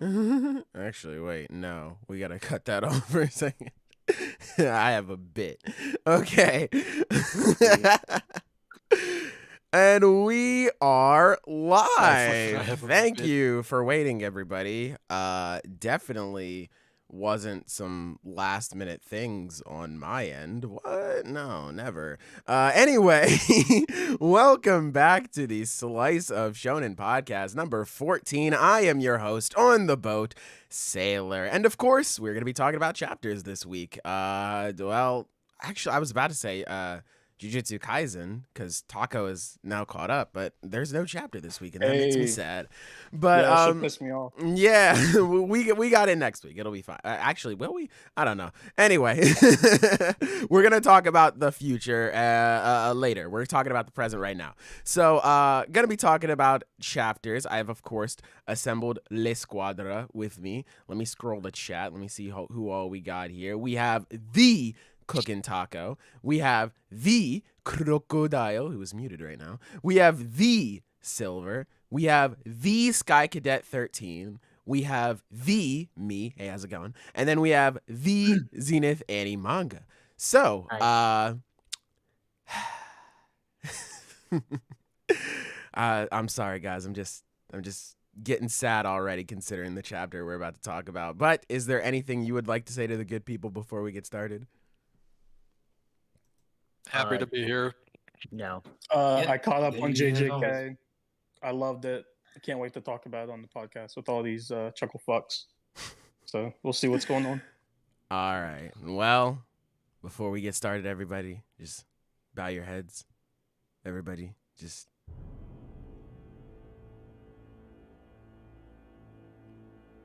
Actually, wait, no. We gotta cut that off for a second. I have a bit. Okay. And we are live. Thank you for waiting, everybody. Definitely wasn't some last minute things on my end. What? No, never. Anyway, welcome back to the Slice of Shonen podcast number 14. I am your host on the boat, Sailor. And of course, we're going to be talking about chapters this week. Well, actually, I was about to say, Jujutsu Kaisen, because Taco is now caught up, but there's no chapter this week, and that makes me sad. But yeah, that should piss me off. Yeah, we got it next week. It'll be fine. Actually, will we? I don't know. Anyway, we're gonna talk about the future later. We're talking about the present right now. So, gonna be talking about chapters. I have, of course, assembled L'Esquadra with me. Let me scroll the chat. Let me see who all we got here. We have the Cooking Taco. We have the Crocodile, who is muted right now. We have the Silver. We have the Sky Cadet 13. We have the me. Hey, how's it going? And then we have the Zenith Annie Manga. So, I'm sorry, guys. I'm just getting sad already considering the chapter we're about to talk about. But is there anything you would like to say to the good people before we get started? Happy to be here. No. I caught up on JJK. I loved it. I can't wait to talk about it on the podcast with all these chuckle fucks. So we'll see what's going on. All right. Well, before we get started, everybody, just bow your heads. Everybody, just...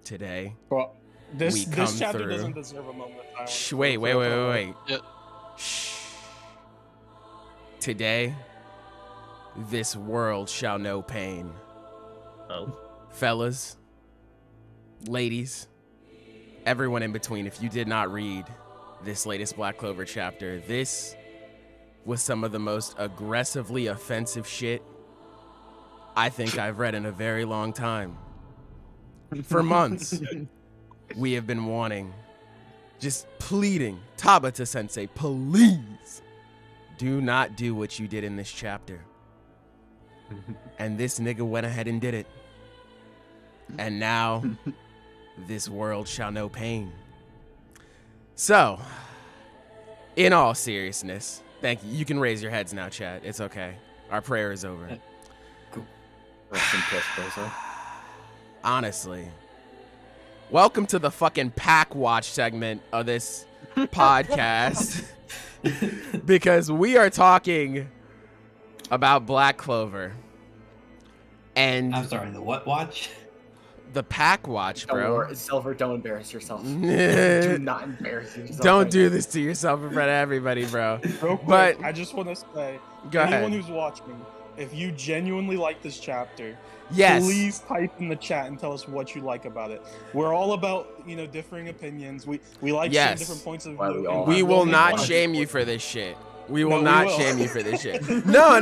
Today, well, this chapter through... doesn't deserve a moment of silence. Wait. Yep. Shh. Today, this world shall know pain. Oh. Fellas, ladies, everyone in between, if you did not read this latest Black Clover chapter, this was some of the most aggressively offensive shit I think I've read in a very long time. For months, we have been wanting, just pleading, Tabata-sensei, please, do not do what you did in this chapter. And this nigga went ahead and did it. And now, this world shall know pain. So, in all seriousness, thank you. You can raise your heads now, chat. It's okay. Our prayer is over. Cool. Rest in peace, Bozo. Honestly, welcome to the fucking Pack Watch segment of this podcast. Because we are talking about Black Clover. And I'm sorry, the what watch? The Pack Watch, bro. Silver, don't embarrass yourself. Do not embarrass yourself. Don't do this to yourself in front of everybody, bro. Real quick, but I just want to say, go anyone ahead. who's watching, if you genuinely like this chapter, yes, please type in the chat and tell us what you like about it. We're all about, differing opinions. We like yes. different points of Why view. We will not shame you for this shit. We will not shame you for this shit. No.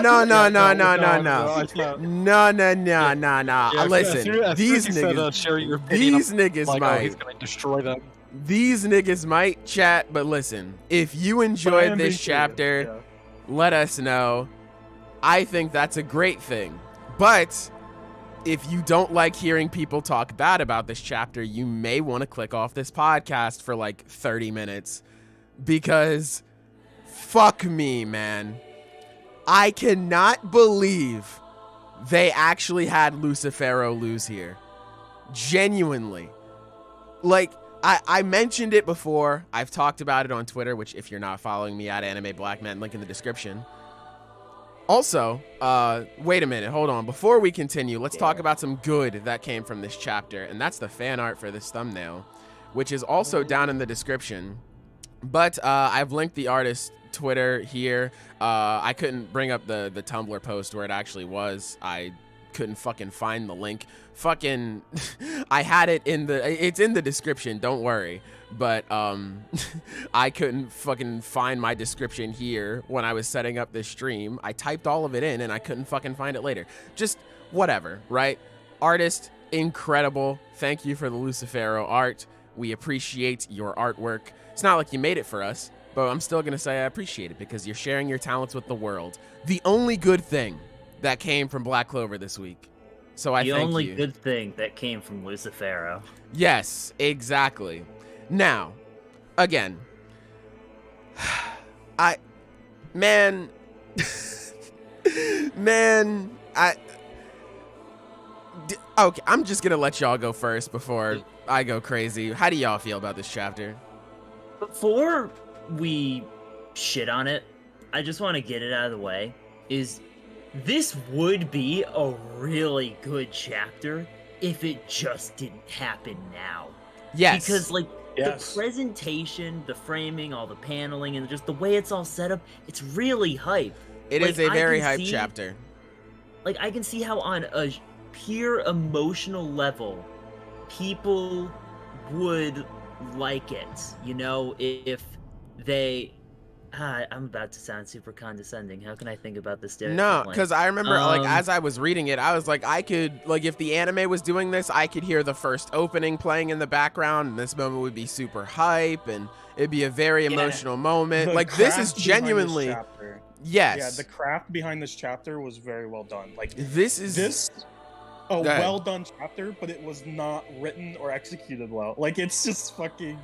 Listen, these niggas might. He's gonna destroy them. These niggas might chat, but listen, if you enjoyed this chapter, let us know. I think that's a great thing. But if you don't like hearing people talk bad about this chapter, you may want to click off this podcast for like 30 minutes. Because fuck me, man. I cannot believe they actually had Lucifero lose here. Genuinely. Like, I mentioned it before. I've talked about it on Twitter, which if you're not following me at Anime Black Man, link in the description. Also, wait a minute, hold on. Before we continue, let's talk about some good that came from this chapter, and that's the fan art for this thumbnail, which is also down in the description. But I've linked the artist's Twitter here. I couldn't bring up the Tumblr post where it actually was. I couldn't fucking find the link. Fucking, I had it it's in the description, don't worry. But I couldn't fucking find my description here when I was setting up this stream. I typed all of it in and I couldn't fucking find it later. Just whatever, right? Artist, incredible. Thank you for the Lucifero art. We appreciate your artwork. It's not like you made it for us, but I'm still going to say I appreciate it because you're sharing your talents with the world. The only good thing that came from Black Clover this week. So I thank you. The only good thing that came from Lucifero. Yes, exactly. Now, again, okay, I'm just gonna let y'all go first before I go crazy. How do y'all feel about this chapter? Before we shit on it, I just want to get it out of the way. This would be a really good chapter if it just didn't happen now. Yes. Because, like, the presentation, the framing, all the paneling, and just the way it's all set up, it's really hype. It is a very hype chapter. Like, I can see how on a pure emotional level, people would like it, you know, if they... I'm about to sound super condescending. How can I think about this differently? No, because I remember, like, as I was reading it, I was like, if the anime was doing this, I could hear the first opening playing in the background, and this moment would be super hype, and it'd be a very emotional moment. Like, this is genuinely... Yes. Yeah, the craft behind this chapter was very well done. Like, this is a well done chapter, but it was not written or executed well. Like, it's just fucking...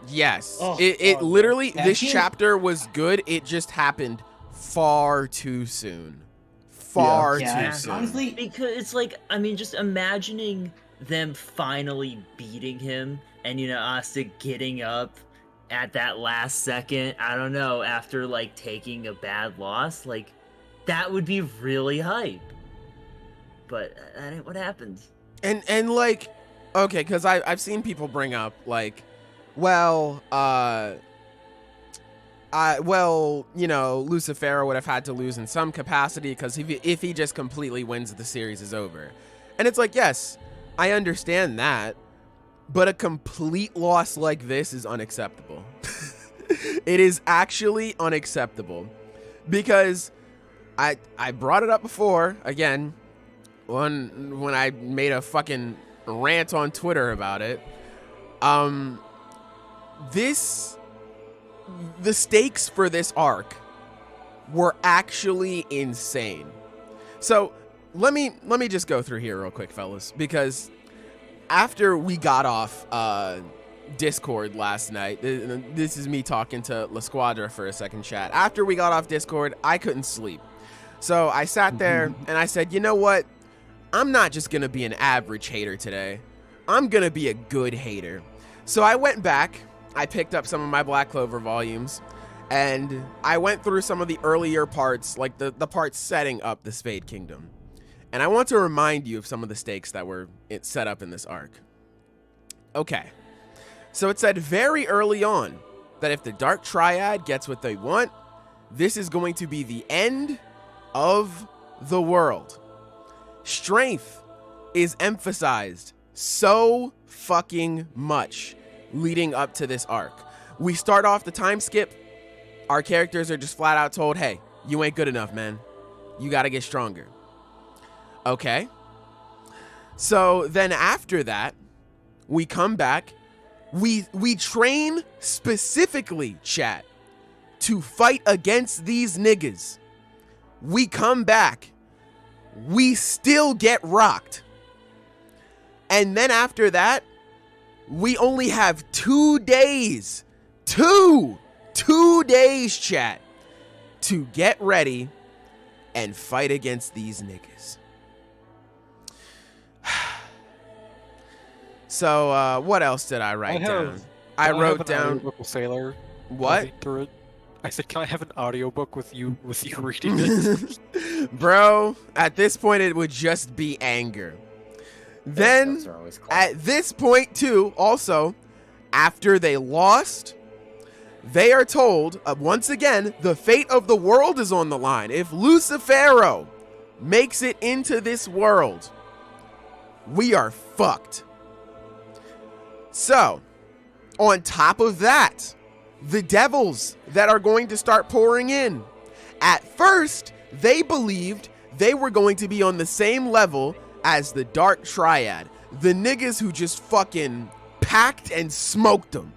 Yes. Oh, it literally, this chapter was good. It just happened far too soon. Far too soon. Honestly, because it's like, I mean, just imagining them finally beating him and, you know, Asta getting up at that last second, I don't know, after, like, taking a bad loss, like, that would be really hype. But that ain't what happened. And like, okay, because I've seen people bring up, like, well, you know, Lucifero would have had to lose in some capacity because if he just completely wins, the series is over. And it's like, yes, I understand that, but a complete loss like this is unacceptable. It is actually unacceptable because I brought it up before, again, when I made a fucking rant on Twitter about it. The stakes for this arc were actually insane. So let me just go through here real quick, fellas, because after we got off Discord last night, this is me talking to La Squadra for a second chat. After we got off Discord, I couldn't sleep. So I sat there and I said, you know what? I'm not just going to be an average hater today. I'm going to be a good hater. So I went back, I picked up some of my Black Clover volumes, and I went through some of the earlier parts, like the parts setting up the Spade Kingdom. And I want to remind you of some of the stakes that were set up in this arc. Okay. So it said very early on that if the Dark Triad gets what they want, this is going to be the end of the world. Strength is emphasized so fucking much leading up to this arc. We start off the time skip. Our characters are just flat out told, hey, you ain't good enough, man. You got to get stronger. Okay. So then after that, we come back. We train specifically, chat, to fight against these niggas. We come back. We still get rocked. And then after that, we only have 2 days. Two days, chat, to get ready and fight against these niggas. So, what else did I write down? I wrote down Sailor. What? Through it. I said, can I have an audiobook with you reading it? Bro, at this point it would just be anger. Then at this point too, also, after they lost, they are told, once again, the fate of the world is on the line. If Lucifero makes it into this world, we are fucked. So, on top of that, the devils that are going to start pouring in. At first, they believed they were going to be on the same level as the Dark Triad. the niggas who just fucking packed and smoked them.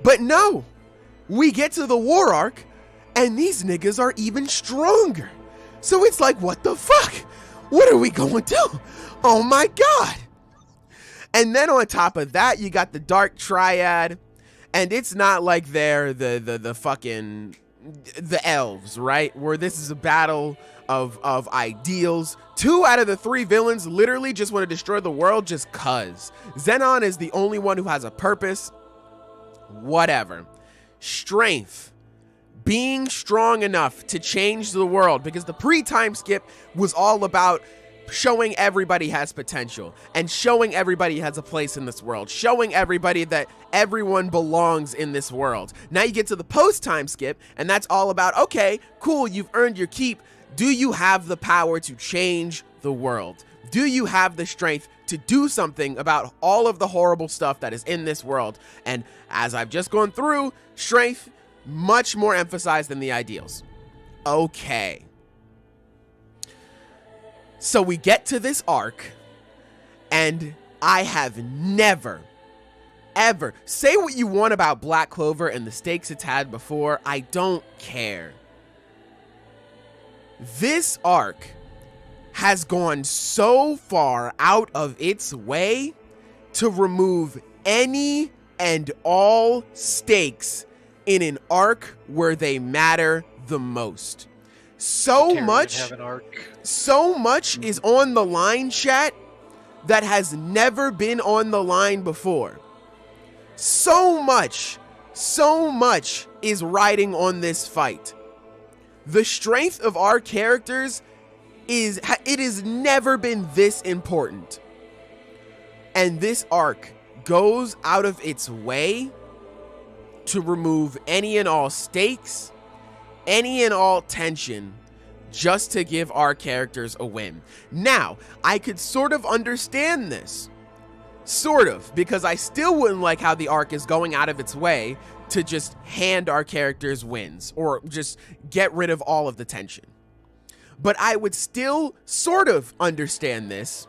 But no, we get to the war arc and these niggas are even stronger. So it's like, what the fuck? What are we going to do? Oh my God. And then on top of that, you got the Dark Triad, and it's not like they're the fucking the elves, right? Where this is a battle of ideals. 2 out of the 3 villains literally just want to destroy the world just cuz. Zenon is the only one who has a purpose. Whatever. Strength. Being strong enough to change the world, because the pre-time skip was all about showing everybody has potential and showing everybody has a place in this world, showing everybody that everyone belongs in this world. Now you get to the post-time skip and that's all about, okay, cool, you've earned your keep. Do you have the power to change the world? Do you have the strength to do something about all of the horrible stuff that is in this world? And as I've just gone through, strength much more emphasized than the ideals. Okay. So we get to this arc, and I have never, ever, say what you want about Black Clover and the stakes it's had before, I don't care. This arc has gone so far out of its way to remove any and all stakes in an arc where they matter the most. So much is on the line, chat, that has never been on the line before. So much is riding on this fight. The strength of our characters it has never been this important. And this arc goes out of its way to remove any and all stakes, any and all tension, just to give our characters a win. Now, I could sort of understand this. Sort of, because I still wouldn't like how the arc is going out of its way to just hand our characters wins or just get rid of all of the tension. But I would still sort of understand this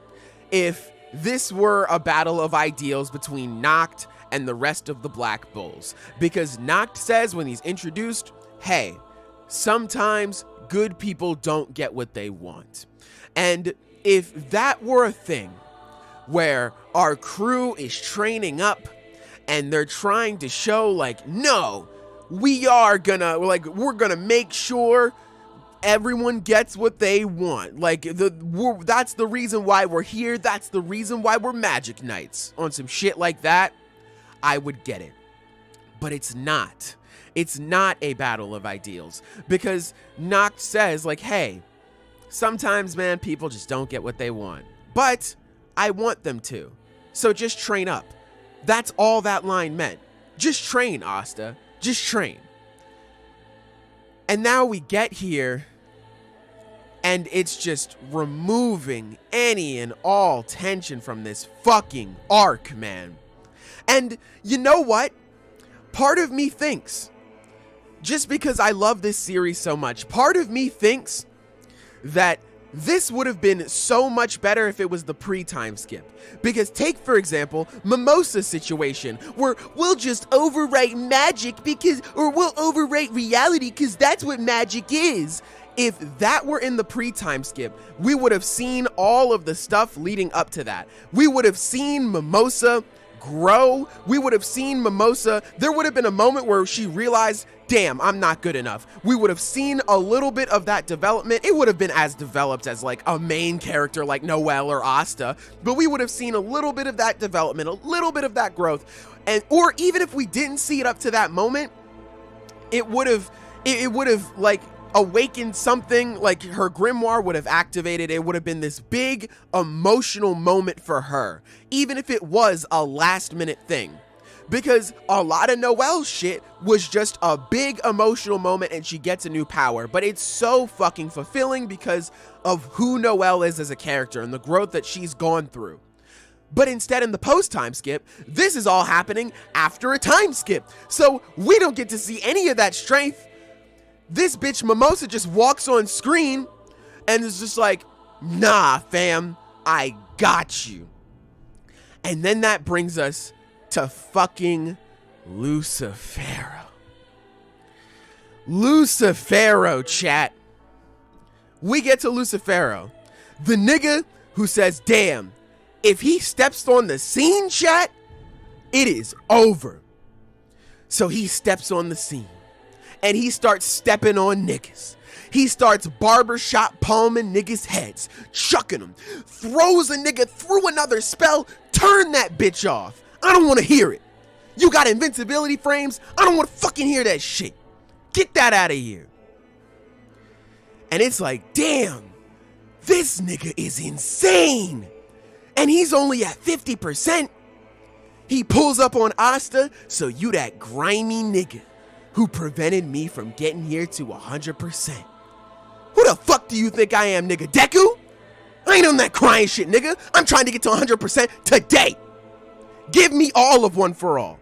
if this were a battle of ideals between Noct and the rest of the Black Bulls. Because Noct says when he's introduced, hey, sometimes good people don't get what they want. And if that were a thing where our crew is training up and they're trying to show like, no, we're gonna make sure everyone gets what they want. Like that's the reason why we're here. That's the reason why we're Magic Knights on some shit like that. I would get it, but it's not. It's not a battle of ideals because Noct says like, hey, sometimes, man, people just don't get what they want, but I want them to. So just train up. That's all that line meant. Just train, Asta. Just train. And now we get here and it's just removing any and all tension from this fucking arc, man. And you know what? Part of me thinks, just because I love this series so much, part of me thinks that this would have been so much better if it was the pre-time skip. Because take, for example, Mimosa's situation, where we'll just overwrite magic or we'll overwrite reality because that's what magic is. If that were in the pre-time skip, we would have seen all of the stuff leading up to that. We would have seen Mimosa grow. We would have seen Mimosa. There would have been a moment where she realized, damn, I'm not good enough. We would have seen a little bit of that development. It would have been as developed as like a main character like Noelle or Asta, but we would have seen a little bit of that development, a little bit of that growth. Or even if we didn't see it up to that moment, it would have like awakened something, like her grimoire would have activated. It would have been this big emotional moment for her, even if it was a last minute thing. Because a lot of Noelle's shit was just a big emotional moment and she gets a new power. But it's so fucking fulfilling because of who Noelle is as a character and the growth that she's gone through. But instead, in the post-time skip, this is all happening after a time skip. So we don't get to see any of that strength. This bitch Mimosa just walks on screen and is just like, nah, fam, I got you. And then that brings us to fucking Lucifero. Lucifero, chat. We get to Lucifero, the nigga who says, damn, if he steps on the scene, chat, it is over. So he steps on the scene and he starts stepping on niggas. He starts barbershop palming niggas' heads, chucking them, throws a nigga through another spell, turn that bitch off. I don't want to hear it. You got invincibility frames? I don't want to fucking hear that shit. Get that out of here. And it's like, damn, this nigga is insane. And he's only at 50%. He pulls up on Asta, so you that grimy nigga who prevented me from getting here to 100%. Who the fuck do you think I am, nigga? Deku? I ain't on that crying shit, nigga. I'm trying to get to 100% today. Give me all of One for All.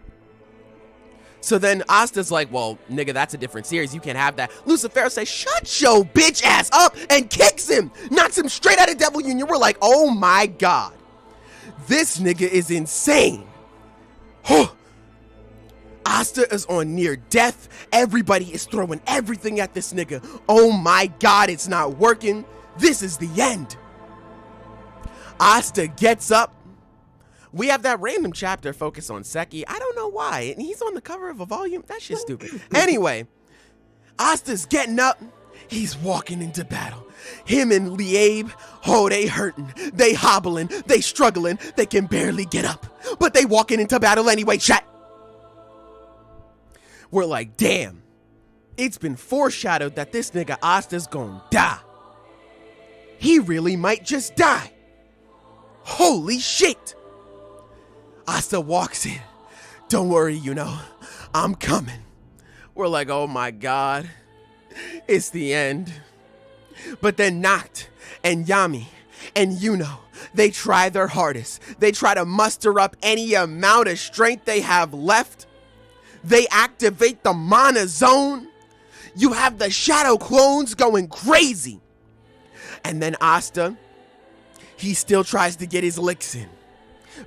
So then Asta's like, well, nigga, that's a different series. You can't have that. Lucifero says, shut your bitch ass up, and kicks him. Knocks him straight out of Devil Union. We're like, oh my God. This nigga is insane. Asta is on near death. Everybody is throwing everything at this nigga. Oh my God, it's not working. This is the end. Asta gets up. We have that random chapter focus on Seki. I don't know why. And he's on the cover of a volume. That shit's stupid. Anyway, Asta's getting up. He's walking into battle. Him and Liabe, oh, they hurting. They hobbling. They struggling. They can barely get up. But they walking into battle anyway, chat. We're like, damn. It's been foreshadowed that this nigga Asta's gonna die. He really might just die. Holy shit. Asta walks in. Don't worry, I'm coming. We're like, oh my God, it's the end. But then Nacht and Yami and they try their hardest. They try to muster up any amount of strength they have left. They activate the mana zone. You have the shadow clones going crazy. And then Asta, he still tries to get his licks in.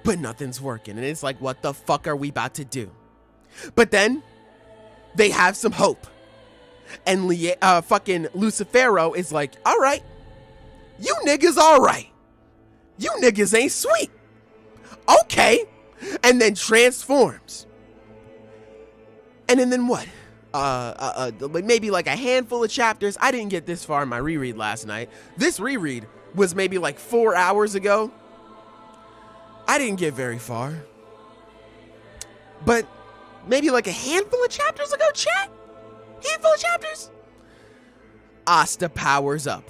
But nothing's working, and it's like, what the fuck are we about to do? But then, they have some hope. And fucking Lucifero is like, all right, you niggas all right. You niggas ain't sweet. Okay. And then transforms. And then what? Maybe like a handful of chapters. I didn't get this far in my reread last night. This reread was maybe like 4 hours ago. I didn't get very far. But maybe like a handful of chapters ago, chat? Handful of chapters? Asta powers up.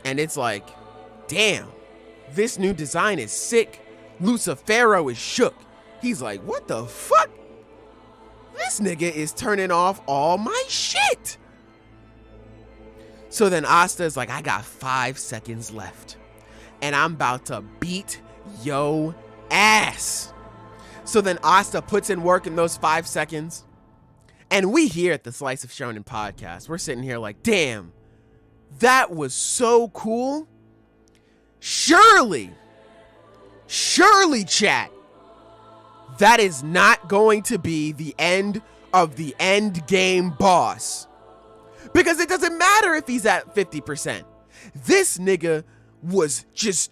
And it's like, damn, this new design is sick. Lucifero is shook. He's like, what the fuck? This nigga is turning off all my shit. So then Asta is like, I got 5 seconds left. And I'm about to beat yo ass. So then Asta puts in work in those 5 seconds. And we here at the Slice of Shonen podcast, we're sitting here like, damn, that was so cool. Surely, chat, that is not going to be the end of the end game boss. Because it doesn't matter if he's at 50%. This nigga was just,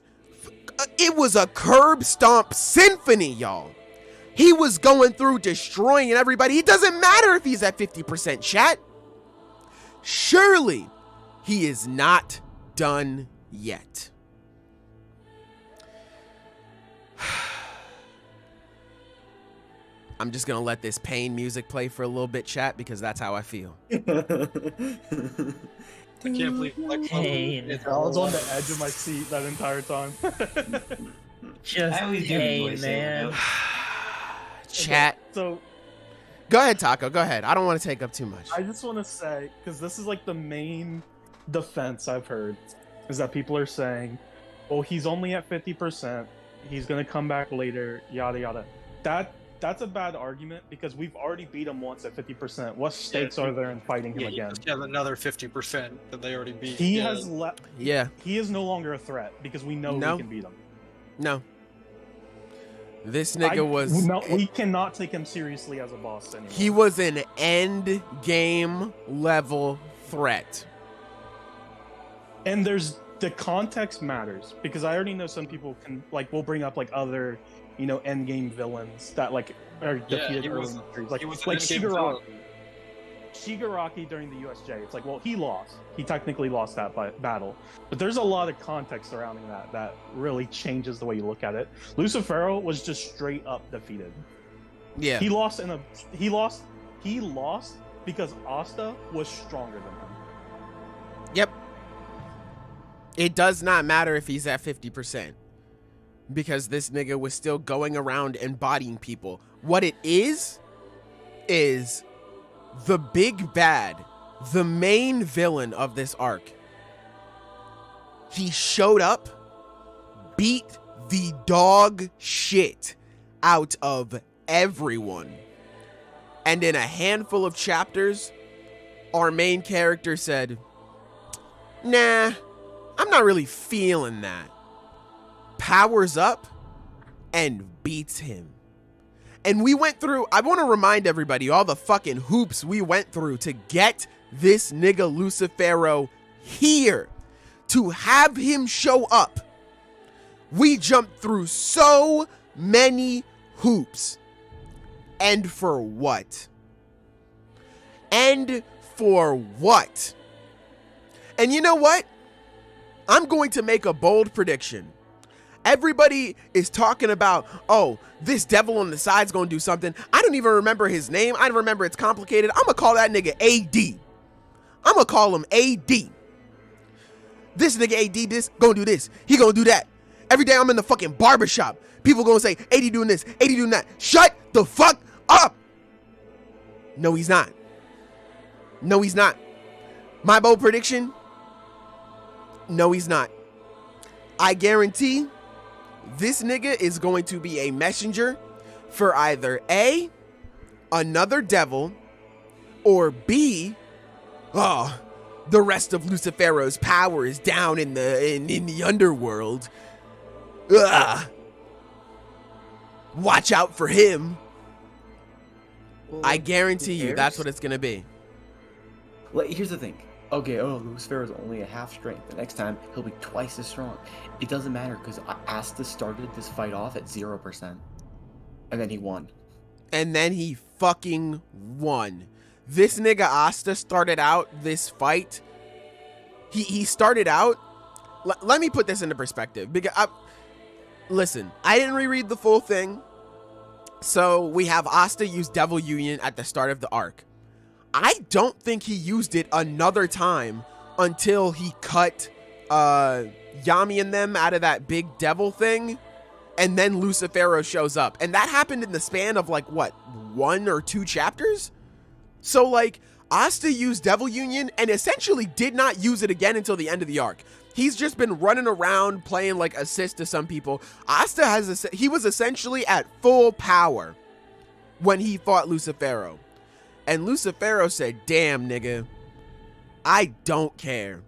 it was a curb stomp symphony, y'all. He was going through destroying everybody. It doesn't matter if he's at 50%, chat. Surely he is not done yet. I'm just going to let this pain music play for a little bit, chat, because that's how I feel. I can't believe I was on the edge of my seat that entire time. Just pain, man. Chat. So, go ahead, Taco. Go ahead. I don't want to take up too much. I just want to say, because this is like the main defense I've heard, is that people are saying, well, he's only at 50%. He's going to come back later, yada, yada. That's a bad argument because we've already beat him once at 50%. What stakes are there in fighting him again? Yeah, another 50% that they already beat. He has left. Yeah. He is no longer a threat because we know we can beat him. No. This nigga was... No, we cannot take him seriously as a boss anymore. He was an end game level threat. And the context matters, because I already know some people will bring up like other, end game villains that like are defeated early in the series. Like Shigaraki. Shigaraki during the USJ. It's like, well, he lost. He technically lost that battle. But there's a lot of context surrounding that really changes the way you look at it. Lucifero was just straight up defeated. Yeah. He lost because Asta was stronger than him. Yep. It does not matter if he's at 50%. Because this nigga was still going around and bodying people. What it is the big bad, the main villain of this arc. He showed up, beat the dog shit out of everyone. And in a handful of chapters, our main character said, nah, I'm not really feeling that. Powers up and beats him. And we went through, I want to remind everybody all the fucking hoops we went through to get this nigga Lucifero here. To have him show up. We jumped through so many hoops. And for what? And for what? And you know what? I'm going to make a bold prediction. Everybody is talking about, oh, this devil on the side's gonna do something. I don't even remember his name. I don't remember, it's complicated. I'm gonna call that nigga AD. I'm gonna call him AD. This nigga AD this, gonna do this. He gonna do that. Every day I'm in the fucking barbershop. People gonna say, AD doing this, AD doing that. Shut the fuck up. No, he's not. No, he's not. My bold prediction, no, he's not. I guarantee this nigga is going to be a messenger for either A, another devil, or B, the rest of Lucifero's power is down in the underworld. Watch out for him. Well, I guarantee you that's what it's gonna be. Like, here's the thing. Okay, Lucifero is only a half strength. The next time, he'll be twice as strong. It doesn't matter, because Asta started this fight off at 0%. And then he won. And then he fucking won. This nigga Asta started out this fight. He started out... Let me put this into perspective. Because listen, I didn't reread the full thing. So we have Asta use Devil Union at the start of the arc. I don't think he used it another time until he cut Yami and them out of that big devil thing, and then Lucifero shows up. And that happened in the span of like, what, 1 or 2 chapters? So like, Asta used Devil Union and essentially did not use it again until the end of the arc. He's just been running around playing like assist to some people. Asta he was essentially at full power when he fought Lucifero. And Lucifero said, damn, nigga, I don't care.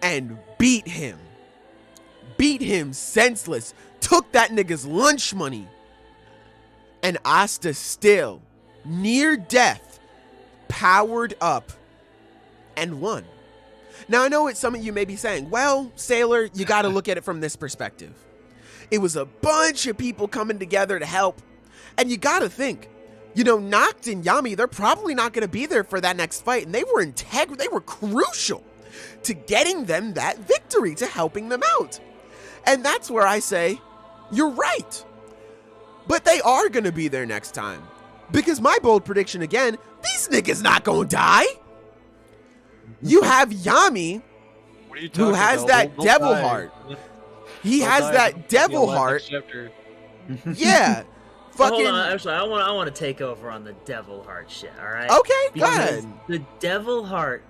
And beat him. Beat him senseless. Took that nigga's lunch money. And Asta still, near death, powered up and won. Now, I know what some of you may be saying. Well, Sailor, you got to look at it from this perspective. It was a bunch of people coming together to help. And you got to think, Noct and Yami, they're probably not going to be there for that next fight. And they were integral. They were crucial to getting them that victory, to helping them out. And that's where I say, you're right. But they are going to be there next time. Because my bold prediction again, these niggas not going to die. You have Yami, who has that devil heart. He has that devil heart. Yeah. Hold on, actually, I want to take over on the devil heart shit, all right? Okay, go ahead. The devil heart.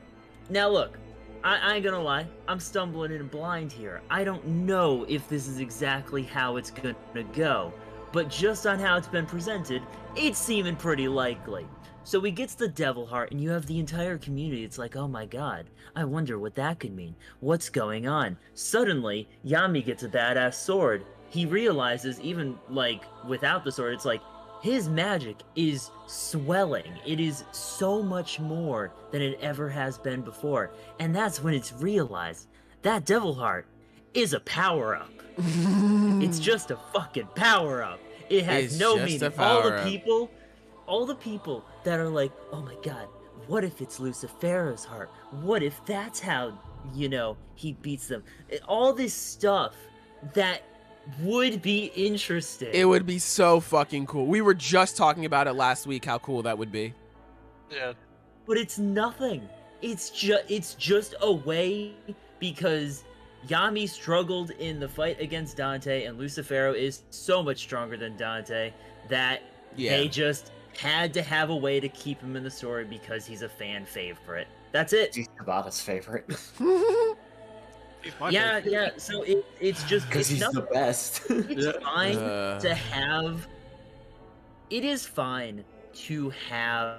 Now look, I ain't gonna lie, I'm stumbling in blind here. I don't know if this is exactly how it's gonna go, but just on how it's been presented, it's seeming pretty likely. So he gets the devil heart, and you have the entire community. It's like, oh my god, I wonder what that could mean. What's going on? Suddenly, Yami gets a badass sword. he realizes, even like without the sword, it's like his magic is swelling. It is so much more than it ever has been before. And that's when it's realized that Devil Heart is a power-up. It's just a fucking power-up. It has It's no just meaning. a power-up. All the people that are like, oh my god, what if it's Lucifero's heart? What if that's how, he beats them? All this stuff that would be interesting. It would be so fucking cool. We were just talking about it last week, how cool that would be. Yeah. But it's nothing. It's just a way, because Yami struggled in the fight against Dante, and Lucifero is so much stronger than Dante that they just had to have a way to keep him in the story because he's a fan favorite. That's it. He's Tabata's favorite. He's my Yeah, favorite. yeah. So it's just Because he's nothing. the best. It's fine to have. It is fine to have,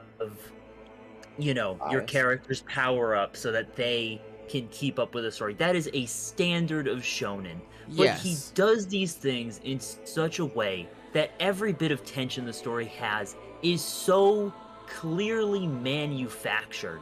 your characters power up so that they can keep up with the story. That is a standard of shonen. But he does these things in such a way that every bit of tension the story has is so clearly manufactured.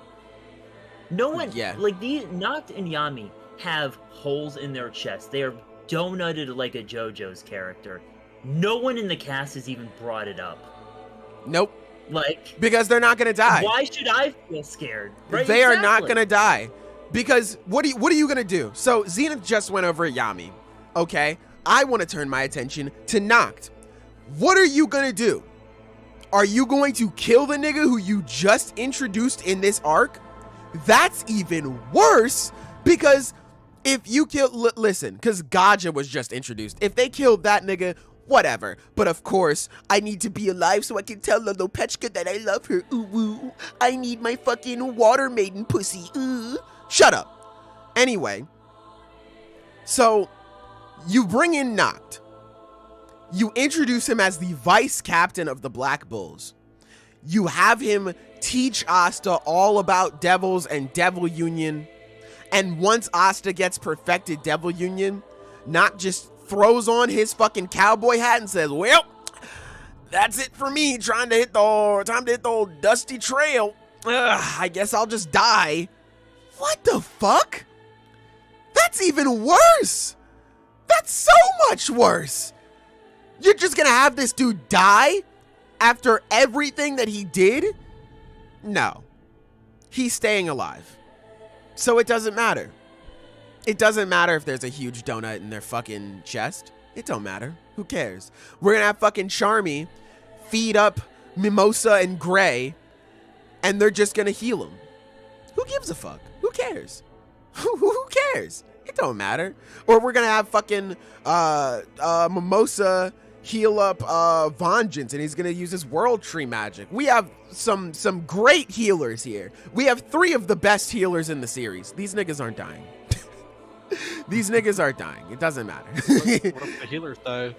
No one, like these Noct and Yami have holes in their chest. They are donutted like a JoJo's character. No one in the cast has even brought it up. Nope. Like, because they're not gonna die. Why should I feel scared? Right? They are not gonna die. Because what are you gonna do? So Zenith just went over Yami. Okay, I want to turn my attention to Noct. What are you gonna do? Are you going to kill the nigga who you just introduced in this arc? That's even worse, because if you kill, listen, because Gaja was just introduced. If they killed that nigga, whatever. But of course, I need to be alive so I can tell Lopechka that I love her. Ooh, ooh. I need my fucking water maiden pussy. Ooh. Shut up. Anyway, so you bring in Noct. You introduce him as the vice captain of the Black Bulls. You have him teach Asta all about devils and devil union. And once Asta gets perfected devil union, Noct just throws on his fucking cowboy hat and says, well, that's it for me. Time to hit the old dusty trail. I guess I'll just die. What the fuck? That's even worse. That's so much worse. You're just gonna have this dude die after everything that he did? No. He's staying alive. So it doesn't matter. It doesn't matter if there's a huge donut in their fucking chest. It don't matter. Who cares? We're gonna have fucking Charmy feed up Mimosa and Gray, and they're just gonna heal him. Who gives a fuck? Who cares? Who cares? It don't matter. Or we're gonna have fucking Mimosa heal up Vengeance, and he's gonna use his World Tree magic. We have some great healers here. We have 3 of the best healers in the series. These niggas aren't dying. These niggas are dying. It doesn't matter. What if the healers die?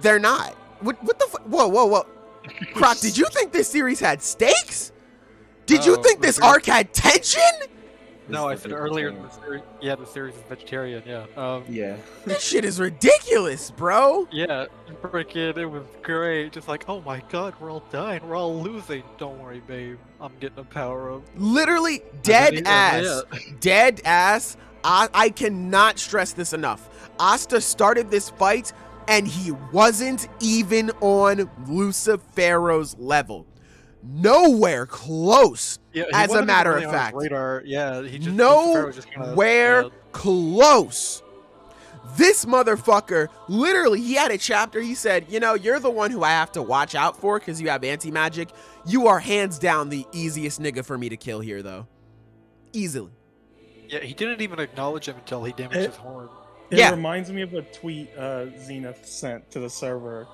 They're not. What the fuck? Whoa. Croc, did you think this series had stakes? Did you think this arc had tension? No, I said earlier in the series. Yeah, the series is vegetarian. Yeah. Yeah. That shit is ridiculous, bro. Yeah, freaking, it was great. Just like, oh my god, we're all dying, we're all losing. Don't worry, babe. I'm getting a power up. Literally dead ass. Dead ass. I cannot stress this enough. Asta started this fight and he wasn't even on Lucifero's level. Nowhere close, Yeah, as a matter of fact. Radar. Yeah, he just Nowhere close. This motherfucker, literally, he had a chapter. He said, you're the one who I have to watch out for because you have anti-magic. You are hands down the easiest nigga for me to kill here, though. Easily. Yeah, he didn't even acknowledge him until he damaged his horn. It reminds me of a tweet Zenith sent to the server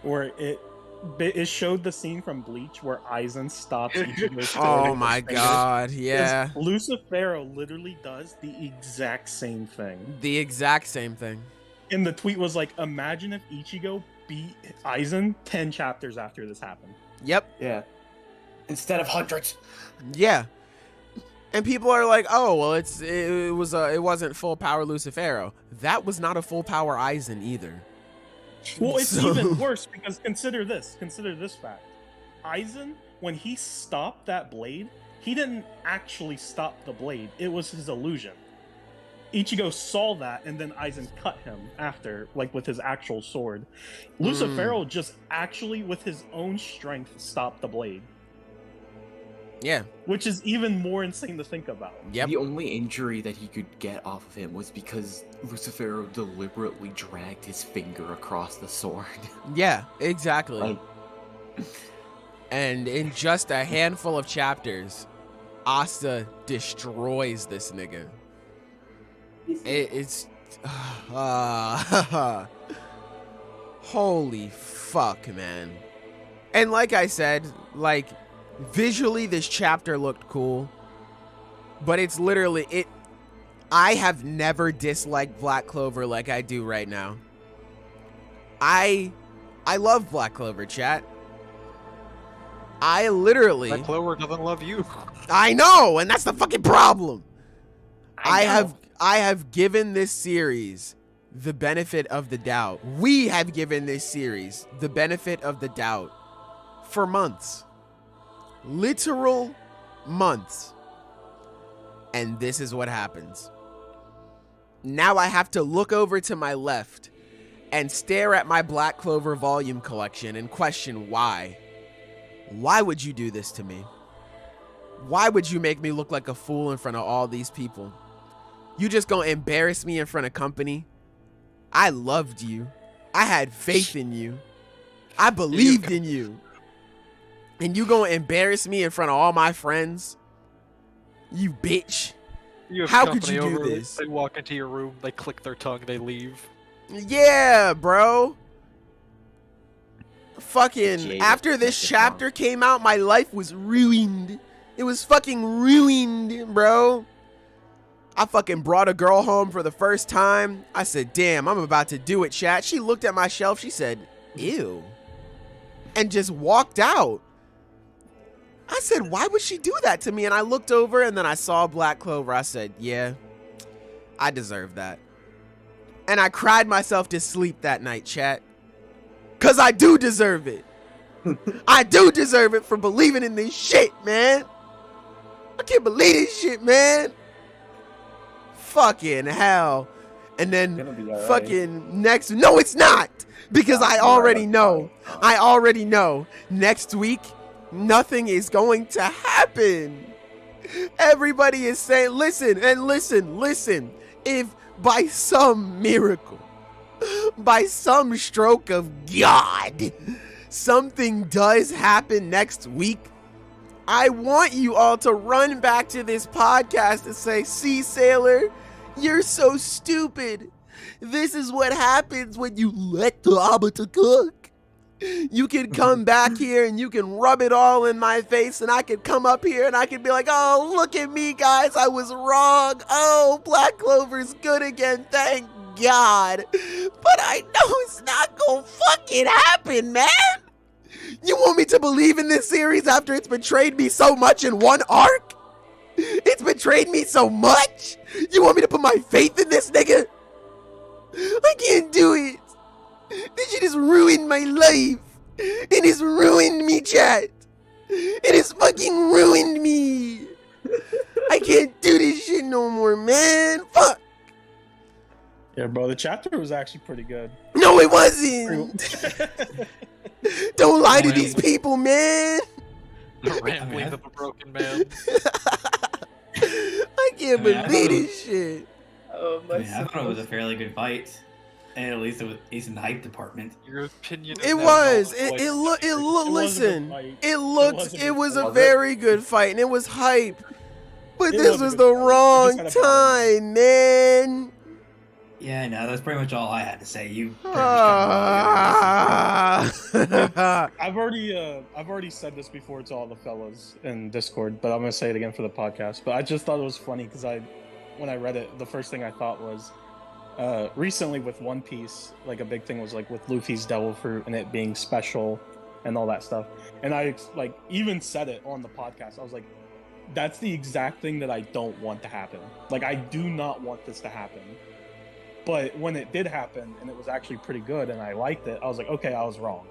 where it showed the scene from Bleach where Aizen stops Ichigo's Oh my god, yeah. Lucifero literally does the exact same thing. The exact same thing. And the tweet was like, imagine if Ichigo beat Aizen 10 chapters after this happened. Yep. Yeah. Instead of hundreds. Yeah. And people are like, oh, well, it wasn't full power Lucifero. That was not a full power Aizen either. Well, it's So- even worse because consider this fact. Aizen, when he stopped that blade, he didn't actually stop the blade. It was his illusion. Ichigo saw that, and then Aizen cut him after, like with his actual sword. Lucifero just actually, with his own strength, stopped the blade. Yeah. Which is even more insane to think about. Yep. The only injury that he could get off of him was because Lucifero deliberately dragged his finger across the sword. Yeah, exactly. Like, And in just a handful of chapters, Asta destroys this nigga. It's holy fuck, man. And like I said, like visually this chapter looked cool, but it's literally it. I have never disliked Black Clover like I do right now. I love Black Clover, chat. I literally That Clover doesn't love you. I know, and that's the fucking problem. I know. have given this series the benefit of the doubt. We have given this series the benefit of the doubt for months. Literal months. And this is what happens. Now I have to look over to my left and stare at my Black Clover volume collection and question why. Why would you do this to me? Why would you make me look like a fool in front of all these people? You just gonna embarrass me in front of company? I loved you. I had faith in you. I believed in you. And you gonna embarrass me in front of all my friends? You bitch. You have How could company you do over, this? They walk into your room, they click their tongue, they leave. Yeah, bro. Fucking Jaded after this fucking chapter came out, my life was ruined. It was fucking ruined, bro. I fucking brought a girl home for the first time. I said, damn, I'm about to do it, chat. She looked at my shelf. She said, ew. And just walked out. I said, why would she do that to me? And I looked over and then I saw Black Clover. I said, yeah, I deserve that. And I cried myself to sleep that night, chat. Because I do deserve it. I do deserve it for believing in this shit, man. I can't believe this shit, man. Fucking hell. And then Gonna be all right. fucking next. No, it's not. Because I already know. I already know. Next week, nothing is going to happen. Everybody is saying, listen and listen. If by some miracle, by some stroke of God, something does happen next week, I want you all to run back to this podcast and say, see, Sailor, you're so stupid. This is what happens when you let the Abata cook. You can come back here and you can rub it all in my face, and I can come up here and I can be like, oh, look at me, guys. I was wrong. Oh, Black Clover's good again. Thank God. But I know it's not gonna fucking happen, man. You want me to believe in this series after it's betrayed me so much in one arc? It's betrayed me so much? You want me to put my faith in this nigga? I can't do it. This shit has ruined my life. It has ruined me, chat. It has fucking ruined me. I can't do this shit no more, man. Fuck. Yeah, bro, the chapter was actually pretty good. No, it wasn't. Don't lie to these people, man. The ramblings of a broken man. I can't I mean, I believe thought- this shit. Oh, I mean, I thought it was a fairly good fight, and at least it was, he's in the hype department. Your opinion. It is was. now It looked. It looked. It was a good Listen. fight. It looked. was a It good was a fight. very good fight, and it was hype. But It this was a was good the fight. It wrong just had a bad time, man. Yeah, I know. That's pretty much all I had to say. You pretty much covered all Ah. I've already said this before to all the fellas in Discord, but I'm gonna say it again for the podcast. But I just thought it was funny because when I read it, the first thing I thought was, recently with One Piece, like a big thing was like with Luffy's Devil Fruit and it being special and all that stuff. And I like even said it on the podcast. I was like, that's the exact thing that I don't want to happen. Like I do not want this to happen. But when it did happen and it was actually pretty good and I liked it, I was like, okay, I was wrong.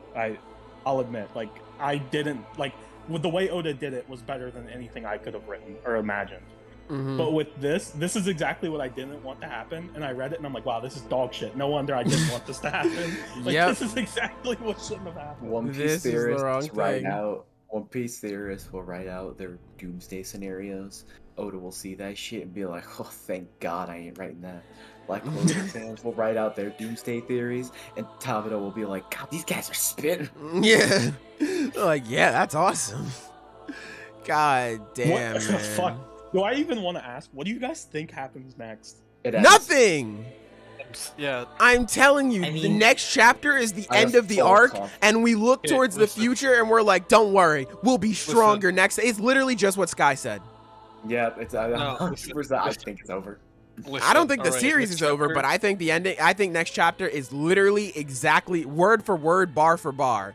I'll admit, like, I didn't like with the way Oda did it was better than anything I could have written or imagined. But with this is exactly what I didn't want to happen, and I read it and I'm like, wow, this is dog shit. No wonder I didn't want this to happen. Like, this is exactly what shouldn't have happened. One Piece theorists will write out their doomsday scenarios. Oda will see that shit and be like, oh, thank God I ain't writing that. Black Clover fans will write out their doomsday theories, and Tabata will be like, God, these guys are spitting. Yeah. Like, yeah, that's awesome. God damn, what the man. fuck? Do I even want to ask? What do you guys think happens next? Nothing. Yeah. I'm telling you, the next chapter is the end of the arc, and we look towards the future, and we're like, don't worry, we'll be stronger next. It's literally just what Sky said. Yeah, it's. I think it's over. I don't think the series is over, but I think the ending. I think next chapter is literally exactly word for word, bar for bar,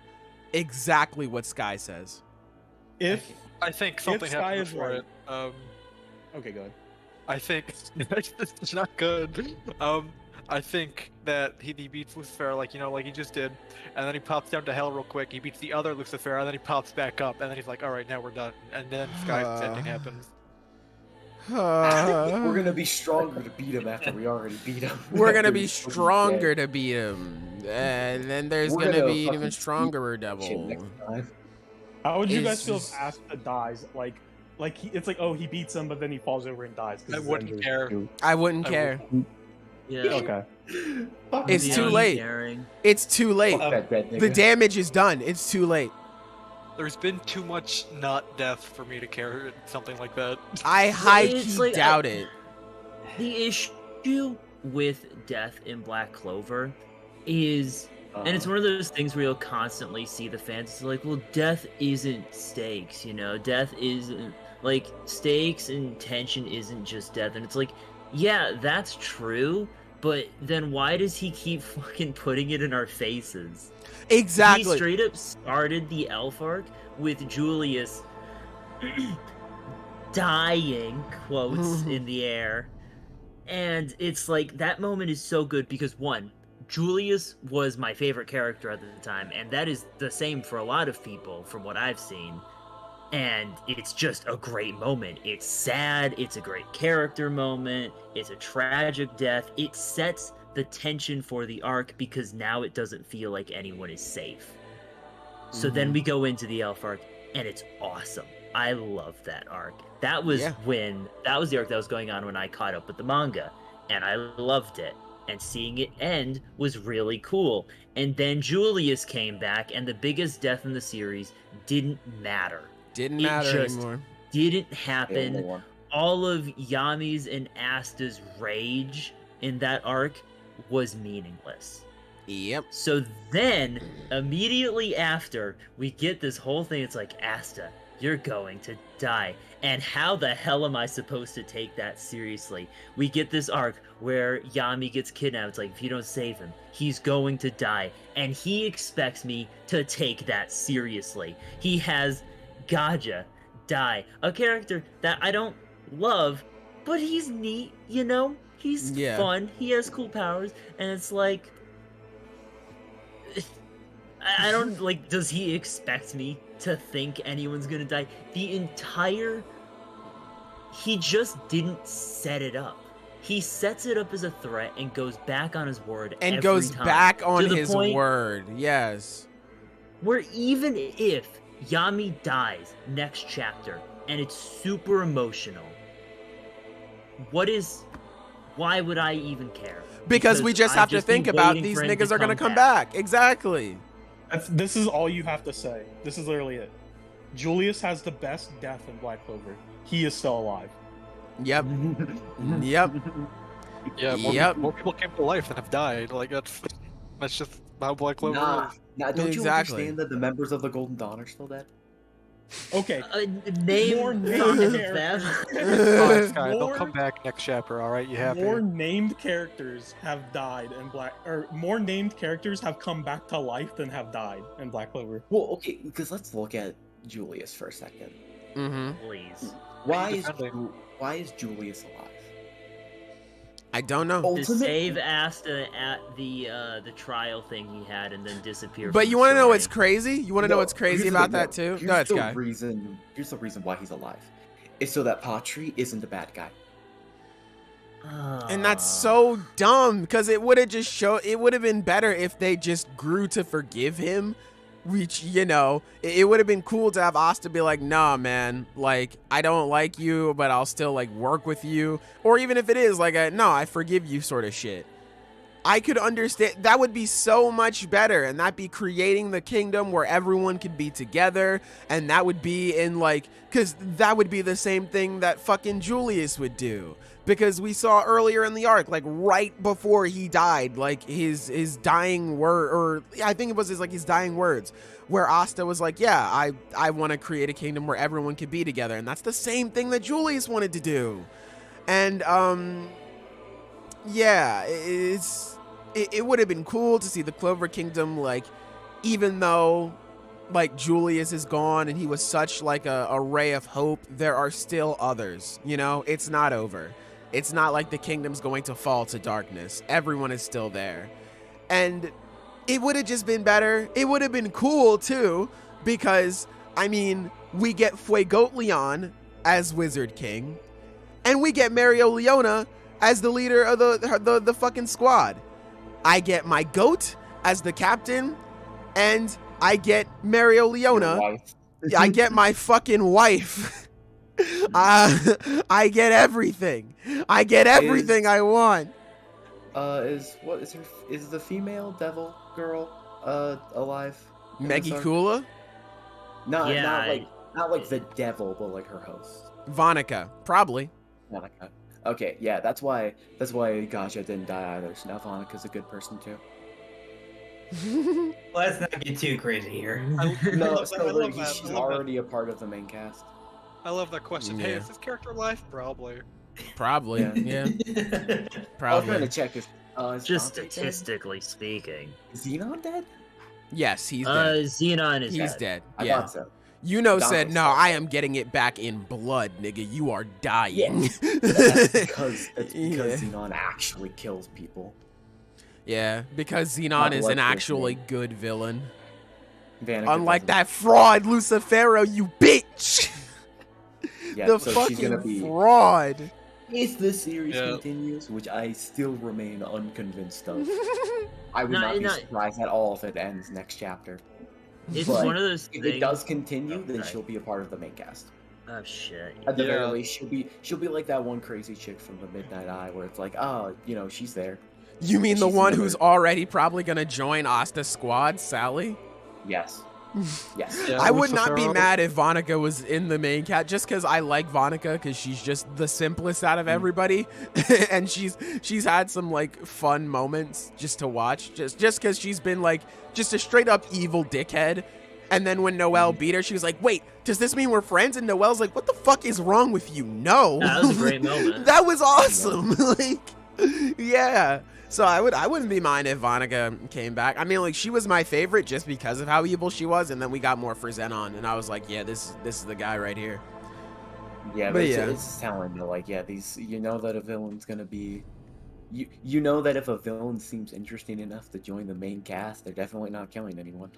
exactly what Sky says. I think something Sky happens is for right. it. Okay, go ahead. I think it's not good. I think that he beats Lucifero like he just did, and then he pops down to hell real quick. He beats the other Lucifero, and then he pops back up, and then he's like, "All right, now we're done." And then Sky's ending happens. We're gonna be stronger to beat him after we already beat him. We're gonna be stronger to beat him, and then there's gonna be an even stronger devil. How would you guys feel if Asta dies? It's like, oh, he beats him, but then he falls over and dies. I wouldn't care. I wouldn't care. Yeah. Okay. It's too late. It's too late. The damage is done. It's too late. There's been too much not death for me to care something like that. I high-key doubt it. The issue with death in Black Clover is, and it's one of those things where you'll constantly see the fans. It's like, well, death isn't stakes, Death isn't like stakes and tension isn't just death, and it's like, yeah, that's true. But then why does he keep fucking putting it in our faces? Exactly. He straight up started the Elf arc with Julius dying, quotes, in the air. And it's like, that moment is so good because, one, Julius was my favorite character at the time, and that is the same for a lot of people from what I've seen. And it's just a great moment. It's sad, it's a great character moment, it's a tragic death. It sets the tension for the arc because now it doesn't feel like anyone is safe. So then we go into the Elf arc, and it's awesome. I love that arc. That was the arc that was going on when I caught up with the manga, and I loved it. And seeing it end was really cool. And then Julius came back, and the biggest death in the series didn't matter. Didn't matter anymore. Didn't happen. All of Yami's and Asta's rage in that arc was meaningless. Yep. So then, immediately after, we get this whole thing. It's like, Asta, you're going to die. And how the hell am I supposed to take that seriously? We get this arc where Yami gets kidnapped. It's like, if you don't save him, he's going to die. And he expects me to take that seriously. He has Gaja die. A character that I don't love, but he's neat, He's fun. He has cool powers. And it's like, I don't, like, does he expect me to think anyone's gonna die? He just didn't set it up. He sets it up as a threat and goes back on his word and every goes time, back on his word. Yes. Where even if Yami dies next chapter and it's super emotional, why would I even care? Because we just have to think about these niggas are gonna come back. Exactly. This is all you have to say. This is literally it. Julius has the best death in Black Clover. He is still alive. Yep. Yep. Yeah, more people came to life than have died. Like, that's just how Black Clover is. Don't you understand that the members of the Golden Dawn are still dead? Okay. More named characters. They'll come back next chapter, alright? You happy? More named characters have died in more named characters have come back to life than have died in Black Clover. Well, okay, because let's look at Julius for a second. Please. Why is Julius alive? I don't know. To Ultimate. save Asta at the trial thing he had and then disappear. But from you the want to know story. what's crazy? You want to know what's crazy here's the about thing, that too? Here's Go ahead, the Sky. Here's the reason why he's alive. It's so that Patri isn't the bad guy. And that's so dumb because it would have been better if they just grew to forgive him, which, you know, it would have been cool to have Asta be like, nah, man, like, I don't like you, but I'll still like work with you. Or even if it is like no, I forgive you sort of shit. I could understand that would be so much better, and that'd be creating the kingdom where everyone could be together, and that would be in like, because that would be the same thing that fucking Julius would do, because we saw earlier in the arc, like right before he died, like his dying word, or I think it was his dying words, where Asta was like, yeah, I want to create a kingdom where everyone could be together, and that's the same thing that Julius wanted to do, and yeah, it would have been cool to see the Clover Kingdom, like, even though like Julius is gone and he was such like a ray of hope, there are still others, you know, it's not over. It's not like the kingdom's going to fall to darkness. Everyone is still there. And it would have just been better. It would have been cool too, because I mean, we get Fuegoat Leon as Wizard King, and we get Mario Leona as the leader of the fucking squad. I get my goat as the captain, and I get Mario Leona. I get my fucking wife. I get everything. I get everything I want. Is the female devil girl alive? Meggy Kula? Not like the devil, but like her host. Vonica, probably. Vonica. Okay, yeah, that's why Gaja didn't die either. So now Vonica's a good person too. Let's not get too crazy here. She's already a part of the main cast. I love that question. Hey, Yeah. is this character alive? Probably. Probably, yeah. I was Probably. trying to check if Just Dante dead? statistically speaking. Is Xenon dead? Yes, he's dead. Xenon is He's dead. dead. I Yeah. thought so. Yuno Dante's said, no, dead. I am getting it back in blood, nigga. You are dying. That's because Yeah. Xenon actually kills people. Yeah, because Xenon Not is like an this actually one. good villain. Vanica Unlike doesn't. that fraud, Lucifero, you bitch! Yeah, The so she's fucking gonna be. fraud. If the series Yeah. continues, which I still remain unconvinced of, I would No, not be no. surprised at all if it ends next chapter. It's But one of those If things. it does continue, Oh, then sorry. she'll be a part of the main cast. Oh shit. At the very Yeah. least, she'll be like that one crazy chick from the Midnight Eye, where it's like, oh, you know, she's there. You mean the She's one another- who's already probably gonna join Asta's squad, Sally? Yes. Yes. Yeah, I would not be Lucifero. mad if Vonica was in the main cat, just because I like Vonica, because she's just the simplest out of everybody, and she's had some like fun moments just to watch, just because she's been like just a straight up evil dickhead. And then when Noelle beat her, she was like, "Wait, does this mean we're friends?" And Noelle's like, "What the fuck is wrong with you?" No, That was a great moment. That was awesome. Like, yeah. So I wouldn't be mine if Vonica came back. I mean, like, she was my favorite just because of how evil she was, and then we got more for Zenon, and I was like, yeah, this is the guy right here. Yeah, But but yeah. it's telling you, like, yeah, these, you know that a villain's gonna be, you know that if a villain seems interesting enough to join the main cast, they're definitely not killing anyone.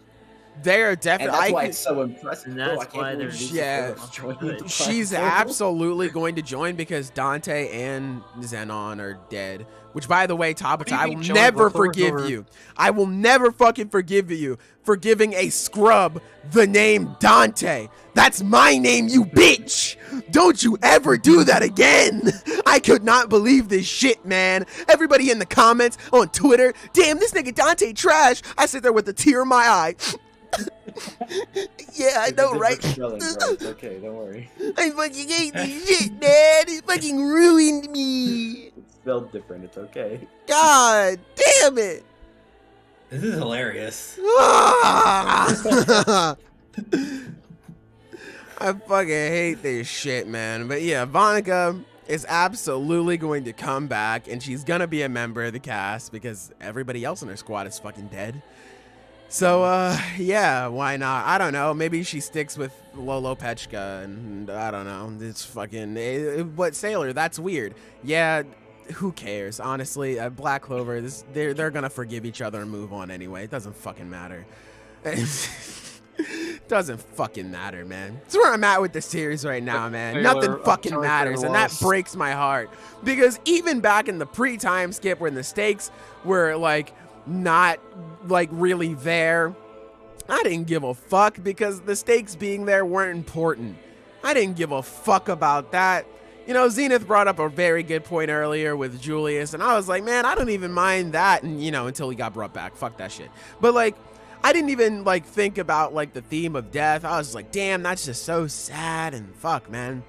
They're And definitely. that's why it's so impressive. And Bro, that's I can't why believe they're- Lucifer Yeah. is joining the She's Black Circle. absolutely going to join because Dante and Zenon are dead. Which, by the way, Tabata, do you I mean will join? never Clover's forgive over. you. I will never fucking forgive you for giving a scrub the name Dante. That's my name, you bitch. Don't you ever do that again. I could not believe this shit, man. Everybody in the comments on Twitter, damn, this nigga Dante trash. I sit there with a tear in my eye. Yeah, I know, right? Spelling, bro. It's okay, don't worry. I fucking hate this shit, man. It fucking ruined me. It's spelled different, it's okay. God damn it. This is hilarious. Ah! I fucking hate this shit, man. But yeah, Vonica is absolutely going to come back, and she's gonna be a member of the cast because everybody else in her squad is fucking dead. So, yeah, why not? I don't know. Maybe she sticks with Lolo Pechka, and I don't know. It's fucking... But Sailor, that's weird. Yeah, who cares? Honestly, Black Clover, they're gonna forgive each other and move on anyway. It doesn't fucking matter. Doesn't fucking matter, man. That's where I'm at with the series right now, man. Nothing fucking matters, and that breaks my heart. Because even back in the pre-time skip, when the stakes were like not like really there, I didn't give a fuck because the stakes being there weren't important. I didn't give a fuck about that. You know, Zenith brought up a very good point earlier with Julius, and I was like, man, I don't even mind that, and you know, until he got brought back. Fuck that shit. But like, I didn't even like think about like the theme of death. I was like, damn, that's just so sad and fuck, man.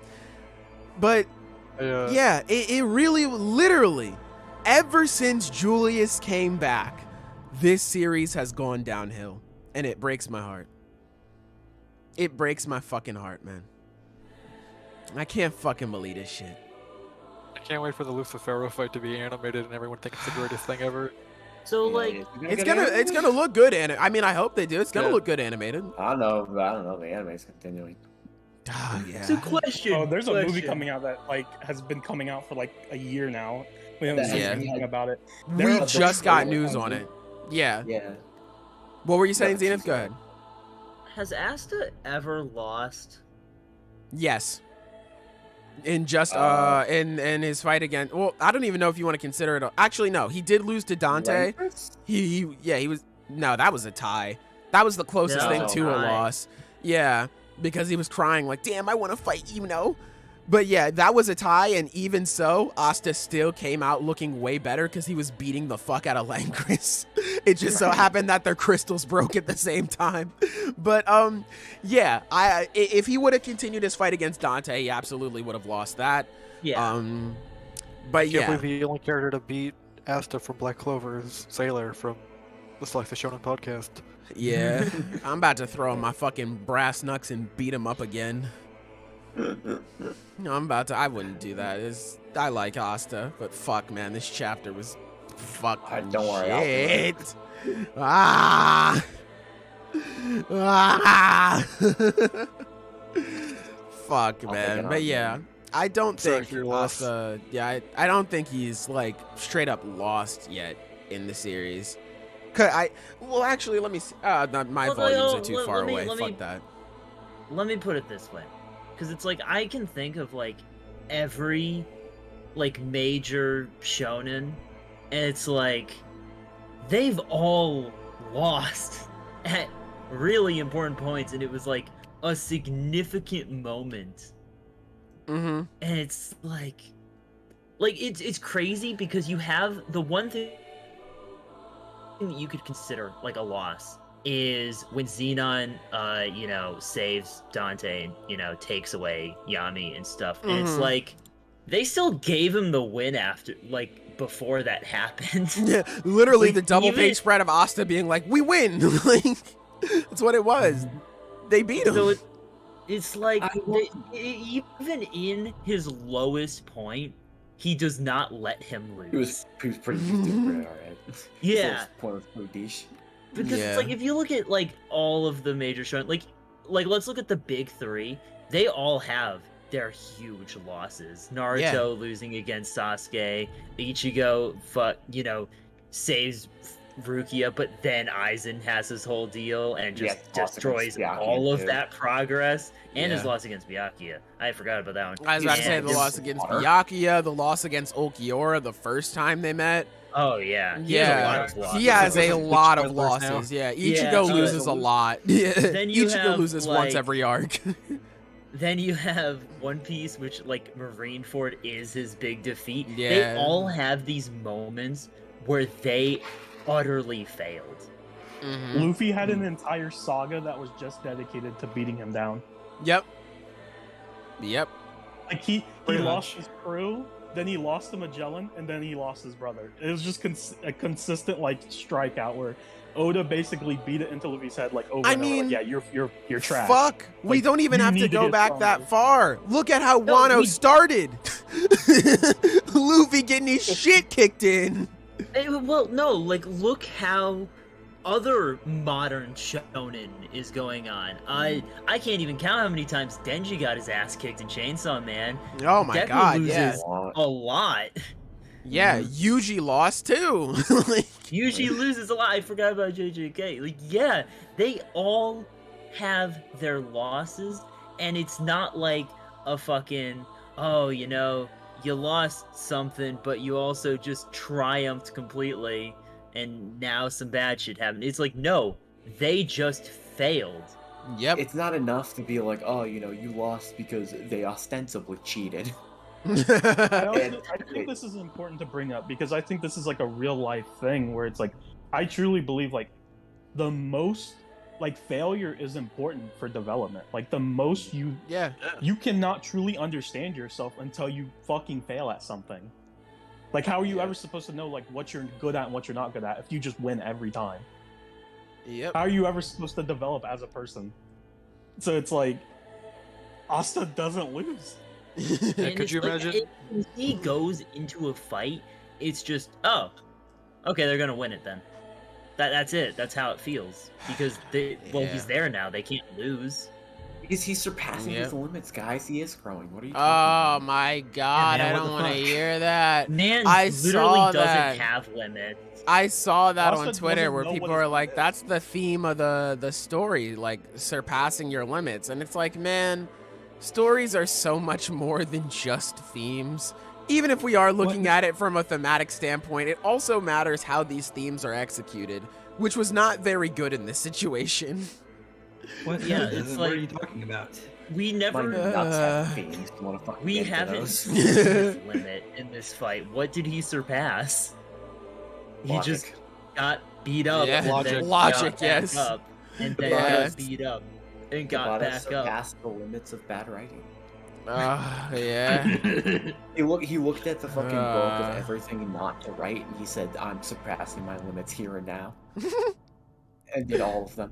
But yeah, it really, literally, ever since Julius came back, this series has gone downhill, and it breaks my heart. It breaks my fucking heart, man. I can't fucking believe this shit. I can't wait for the Lucifero fight to be animated and everyone thinks it's the greatest thing ever. So like, it's gonna look good. I mean, I hope they do. It's gonna look good animated. I don't know. The anime's continuing. Yeah. So question. Oh, there's a movie coming out that like has been coming out for like a year now. We haven't seen anything about it. We just got news on it. Yeah. Yeah. What were you saying, Zenith? Go ahead. Has Asta ever lost? Yes. In just in his fight again. Well, I don't even know if you want to consider it. Actually, no. He did lose to Dante. He was. No, that was a tie. That was the closest thing to a loss. Yeah, because he was crying like, "Damn, I want to fight you," know. But yeah, that was a tie, and even so, Asta still came out looking way better because he was beating the fuck out of Langris. It just so happened that their crystals broke at the same time. But yeah, if he would have continued his fight against Dante, he absolutely would have lost that. Yeah. But yeah, I can't believe the only character to beat Asta from Black Clover is Sailor from the Shonen podcast. Yeah, I'm about to throw my fucking brass knucks and beat him up again. No, I wouldn't do that. I like Asta, but fuck, man, this chapter was fucking don't worry, shit. Fuck, man. But yeah, I don't think Asta. Yeah, I don't think he's like straight up lost yet in the series. Well, actually, let me see. My volumes are too far away. Fuck that. Let me put it this way. Because it's like, I can think of like every like major shonen, and it's like they've all lost at really important points, and it was like a significant moment. Mm-hmm. And it's like it's crazy because you have the one thing that you could consider like a loss is when Xenon, saves Dante and, takes away Yami and stuff. And it's like, they still gave him the win after, like, before that happened. Yeah, literally like, the double page spread of Asta being like, we win! Like, that's what it was. They beat him. So it's like, even in his lowest point, he does not let him lose. He was pretty alright. Yeah. Pointless Dish. Because it's like, if you look at like all of the major shonen, like let's look at the big three. They all have their huge losses. Naruto losing against Sasuke, Ichigo, saves Rukia, but then Aizen has his whole deal and just destroys all of that progress. And his loss against Byakuya. I forgot about that one. I was about to say the loss against Byakuya, the loss against Ulquiorra the first time they met. Oh yeah, he has a lot of losses. Yeah, Ichigo loses a lot. Yeah, Ichigo loses once every arc. Then you have One Piece, which like Marineford is his big defeat. Yeah. They all have these moments where they utterly failed. Mm-hmm. Luffy had an entire saga that was just dedicated to beating him down. Yep. Like he lost his crew, then he lost to Magellan, and then he lost his brother. It was just a consistent like strikeout where Oda basically beat it into Luffy's head like over and over. Like, yeah, you're trash. Fuck, like, we don't even have to go back that far. Look at how Wano started. Luffy getting his shit kicked in. Well, no, like look how other modern shonen is going on. I can't even count how many times Denji got his ass kicked in Chainsaw Man. Oh my god, loses a lot. Yeah, Yuji lost too. Like, Yuji loses a lot. I forgot about JJK. Like, yeah, they all have their losses, and it's not like a fucking, oh, you know, you lost something, but you also just triumphed completely, and now some bad shit happened. It's like, no, they just failed. yep. It's not enough to be like, oh, you know, you lost because they ostensibly cheated. I think this is important to bring up because I think this is like a real life thing where it's like I truly believe like the most like failure is important for development. Like the most you cannot truly understand yourself until you fucking fail at something. Like how are you ever supposed to know like what you're good at and what you're not good at if you just win every time? Yep. How are you ever supposed to develop as a person? So it's like Asta doesn't lose. And Could you like, imagine? when he goes into a fight, it's just, oh, okay, they're gonna win it then. That's it. That's how it feels because he's there now. They can't lose. Because he's surpassing Yep. his limits, guys. He is growing. What are you Oh talking about? my god, man, I what don't the want to fuck? hear that. Man I literally saw doesn't that. have limits. I saw that Asta on Twitter doesn't where know people what are his like, limit that's the theme of the story, like surpassing your limits. And it's like, man, stories are so much more than just themes. Even if we are looking at it from a thematic standpoint, it also matters how these themes are executed, which was not very good in this situation. What? Yeah, Yeah, it's what like- are you talking about? We My never. nuts have veins. You want to fucking We get into haven't those? seen his limit in this fight. What did he surpass? He just Logic. got beat up. Yeah. and then Logic, got yes. back up, and then Yes. got beat up and got Tabata back up. surpassed the limits of bad writing. Yeah. He looked at the fucking book Uh. of everything not to write, and he said, "I'm surpassing my limits here and now," and did all of them.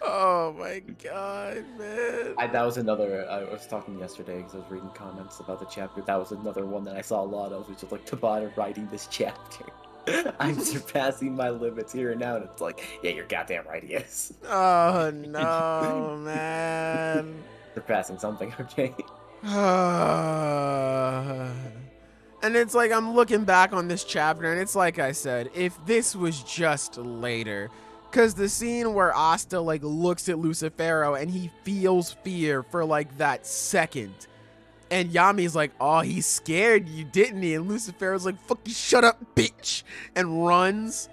Oh my god, man. That was another. I was talking yesterday because I was reading comments about the chapter. That was another one that I saw a lot of, which is like Tabata writing this chapter. I'm surpassing my limits here and now, and it's like, yeah, you're goddamn right, he is. Oh no, man. Surpassing something, okay? And it's like I'm looking back on this chapter, and it's like I said, if this was just later, because the scene where Asta like looks at Lucifero and he feels fear for like that second, and Yami's like, oh, he scared you, didn't he? And Lucifero's like, fuck you, shut up, bitch, and runs.